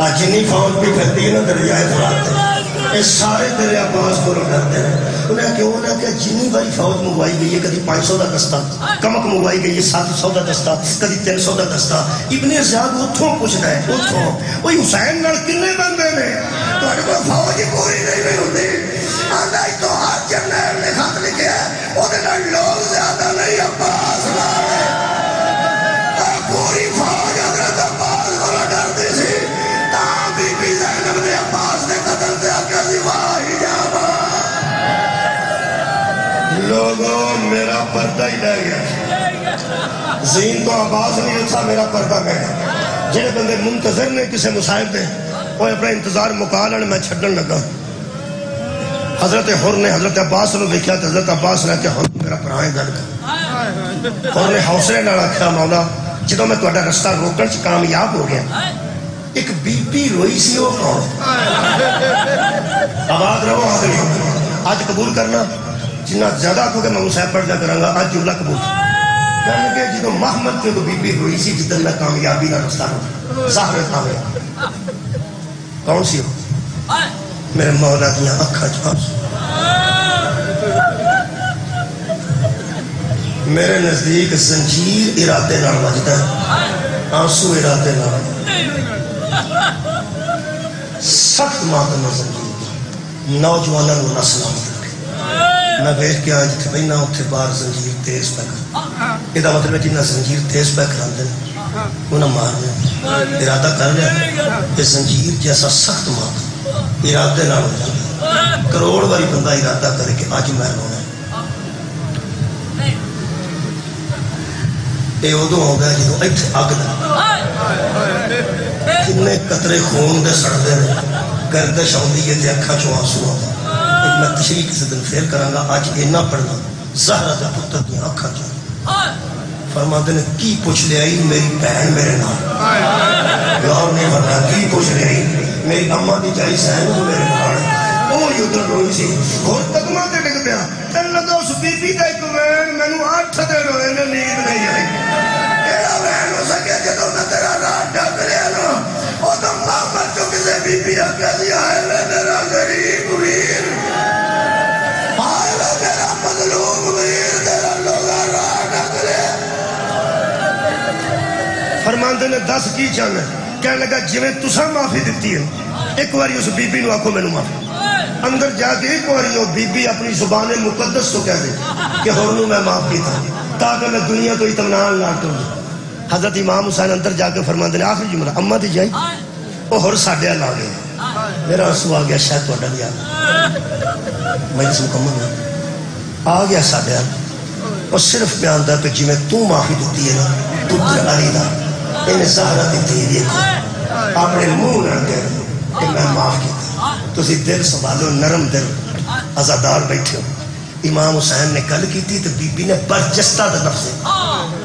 آج جنی فوج بھی پھرتی ہے نا دریائے فرات یہ سارے تیرے عباس کو ڈرتے ہیں۔ انہیں کیوں نے کہ جنی باری فوج منگوائی گئی ہے کدی 500 دا دستہ، کمک منگوائی گئی ہے 700 دا دستہ، کدی 300 دا دستہ، ابن زیاد اتھوں پوچھتا ہے اتھوں وہی حسین نال کنے بندے نے تو اگر کوئی فوج ہی پوری نہیں ہوتی آندائی تو ہر جنرل نے خط لکھے ہے وہ دینا لوگ زیادہ نہیں عباس لارے پوری فوج حضرت عباس کو ڈرتی سی تاں بی بی زینب نے عباس نے قتل سے آکے زواہی جابا۔ لوگوں میرا پردہ ہی لے گیا، زین تو عباس نہیں اچھا میرا پردہ گیا۔ جنہیں بندے منتظر نے کسے مصائب دے وہ اپنا انتظار مکالن میں چھڑن لگا۔ حضرت ہور نے حضرت عباس نے دیکھا تو حضرت عباس نے کہا ہور میرا پرائیں گل کر۔ ہور نے حوصلے نہ رکھا مولا جدو میں تہاڈا رستہ روکن چ کامیاب ہو گیا ایک بی بی روئی سی وہ کون؟ آباد رہو آدمی آج قبول کرنا جنہ زیادہ آکھو کہ میں مصیب پڑھ جا کراں گا آج جملہ قبول کہنے کہ جدو محمد کے بی بی روئی سی جدن میں کامیابی کا رستہ ہو ظاہر کامیاب کون سی ہو؟ میرے مولا دیاں اکھاں چ آنسو، میرے نزدیک زنجیر ارادے نال وجدا ہے، آنسو ارادے نال سخت ماتم زنجیر نوجوانوں کو نہ سلامت رکھے۔ میں ویکھ کے آج جتھے پہنا اتھے باہر زنجیر تیز پہ کر یہ مطلب ہے جنہ زنجیر تیز پہ کراندے انہیں مارنے ارادہ کر لیا کہ زنجیر جیسا سخت ماتم ارادے نہ ہو جائے کروڑ باری بندہ ارادہ کرے کہ آج میں رونا یہ ادو ہو گیا جدو اتنے اگ کنے قطرے خون دے سڑتے ہیں گردش آتی ہے تے اکھاں چوں آنسو آتا میں تشریح کسی دن پھر کراں گا اج اینا پڑھنا زہرا دے پتر دی اکھاں چوں فرماتے نے کی پوچھ لے آئی میری بہن میرے نام یار نہیں بتا کی پوچھ لے آئی میری اماں دی جائی سہن کو میرے نام وہ یودر روئی سی اور قدمہ تے ڈگ پیا تن لگا اس بی بی دا ایک وین مینوں 8 دن ہوئے نے نیند نہیں آئی تیرا وین ہو سکے جدوں میں تیرا رات ڈگ لیا نا وہ تو محمد جو کسے بی بی آکھیا سی آئے میں میرا غریب ویر آئے میں میرا مظلوم ویر فرماندے نے دس کی چاہنا ہے؟ کہنے لگا جویں تساں معافی دیتی ہے ایک باری اس بی بی نو آکھو مینوں معافی اندر جا کے ایک باری وہ بی بی اپنی زبان مقدس تو کہہ دے کہ ہورنوں میں معاف کیتا تاکہ میں دنیا تو اطمینان نہ کروں. حضرت امام حسین اندر جا کے فرماندے نے آخری جملہ اما دی جائی وہ ہور ساڈے ال آ گئے. میرا آنسو آ گیا شاید تہاڈا بھی آ گیا مجلس مکمل آ گیا ساڈے ال. اور صرف بیان دا پہ جی میں تو معافی دیتی ہے نا پتر علی دا انہیں زہرا دیتی ہے دیکھو اپنے منہ نہ کہہ کہ میں معاف کیتا. تسی دل سنبھالو نرم دل عزادار بیٹھے ہو. امام حسین نے گل کی تھی تو بی بی نے برجستہ دا لفظ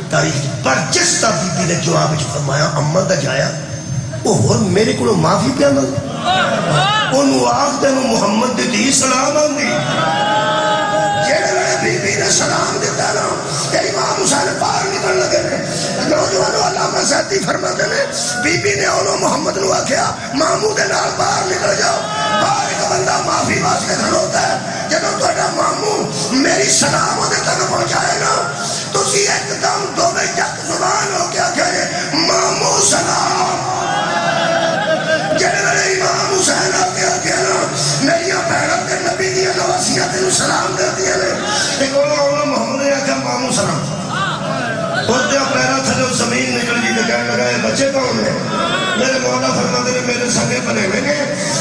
تاریخ برجستہ بی بی نے جواب فرمایا اما دا جایا وہ ہور میرے کو معافی پیا مل انہوں آخ دے محمد دی سلام آندی جیڑے بی بی نے سلام دیتا نا امام حسین باہر نکل لگے نوجوانوں علامہ سیدی فرماتے ہیں بی بی نے انہوں محمد نو آکھیا ماموں دے نال باہر نکل جاؤ. باہر ایک بندہ معافی واسطے کھڑوتا ہے جدوں تہاڈا ماموں میری سلام اودے تک پہنچائے نا تسی ایک دم دوویں یک زبان ہو کے آکھے ماموں سلام. جڑے امام حسین آکے آکھیا نا میری بہنوں تے نبی دی نواسیاں تینوں سلام دیندیاں نے ایک انہوں محمد نے آکھیا ماموں سلام. خود پیرا تھلو زمین نکل گئی تو کہنے لگا بچے کون ہیں؟ میرے مولا فرماتے ہیں میرے سگے بنے ہوئے نے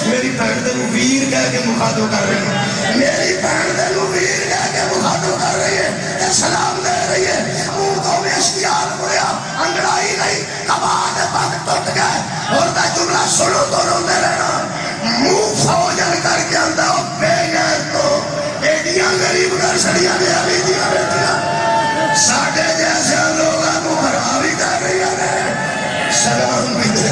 میری بہن تینوں ویر کہہ کے مخاطب کر رہی ہے میری بہن تینوں ویر کہہ کے مخاطب کر رہی ہے سلام دے رہی ہے. منہ تو میں اشتیار ہویا انگڑائی نہیں کباہ پاک ٹوٹ گئے اور دا جملہ سنو تو روندے رہنا منہ فوجن کر کے اندھا بے گئے تو ایڈیاں غریب گھر سڑیاں دے ابھی دیا بیٹھیا ساڑھے جیسے لوگوں کو خرابی کر رہی ہے سلام بھی دے